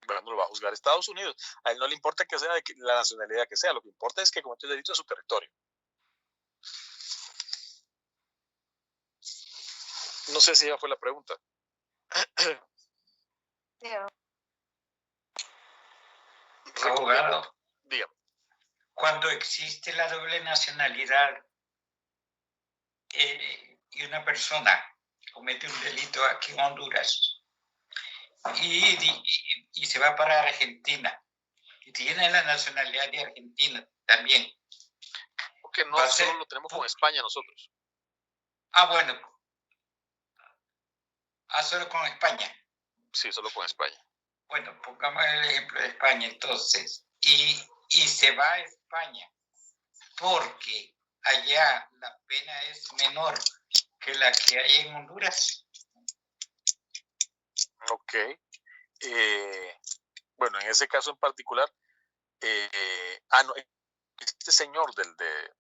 [SPEAKER 1] Bueno, no lo va a juzgar Estados Unidos. A él no le importa que sea de la nacionalidad que sea. Lo que importa es que cometió el delito en su territorio. No sé si esa fue la pregunta.
[SPEAKER 10] Sí.
[SPEAKER 5] Abogado,
[SPEAKER 1] Dígame.
[SPEAKER 5] cuando existe la doble nacionalidad y una persona comete un delito aquí en Honduras y se va para Argentina y tiene la nacionalidad de Argentina también.
[SPEAKER 1] Porque no solo lo tenemos con España nosotros.
[SPEAKER 5] Bueno. Solo con España.
[SPEAKER 1] Sí, solo con España.
[SPEAKER 5] Bueno, pongamos el ejemplo de España entonces. Y se va a España porque allá la pena es menor que la que hay en Honduras.
[SPEAKER 1] Ok. Bueno, en ese caso en particular, no, este señor de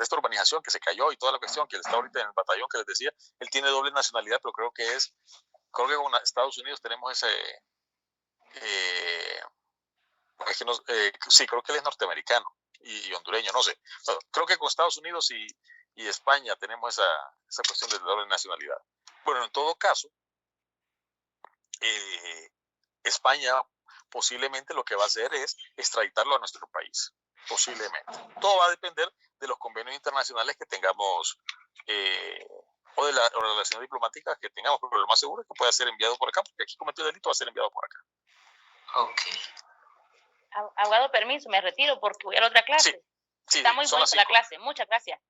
[SPEAKER 1] esta urbanización que se cayó y toda la cuestión, que él está ahorita en el batallón que les decía, él tiene doble nacionalidad, pero creo que con Estados Unidos tenemos ese, sí, creo que él es norteamericano y hondureño, no sé. Bueno, creo que con Estados Unidos y España tenemos esa cuestión de doble nacionalidad. Bueno, en todo caso, España posiblemente lo que va a hacer es extraditarlo a nuestro país, posiblemente. Todo va a depender de los convenios internacionales que tengamos o de las relaciones diplomáticas que tengamos, pero lo más seguro es que pueda ser enviado por acá, porque aquí cometió el delito, va a ser enviado por acá.
[SPEAKER 5] Ok.
[SPEAKER 2] Abogado, permiso, me retiro porque voy a la otra clase.
[SPEAKER 1] Sí,
[SPEAKER 2] está muy bonita la clase, muchas gracias.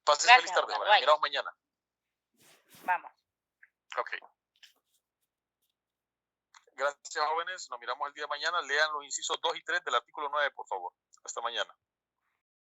[SPEAKER 1] Pasen feliz tarde, joven. Miramos mañana.
[SPEAKER 2] Vamos.
[SPEAKER 1] Ok. Gracias, jóvenes. Nos miramos el día de mañana. Lean los incisos 2 y 3 del artículo 9, por favor. Hasta mañana.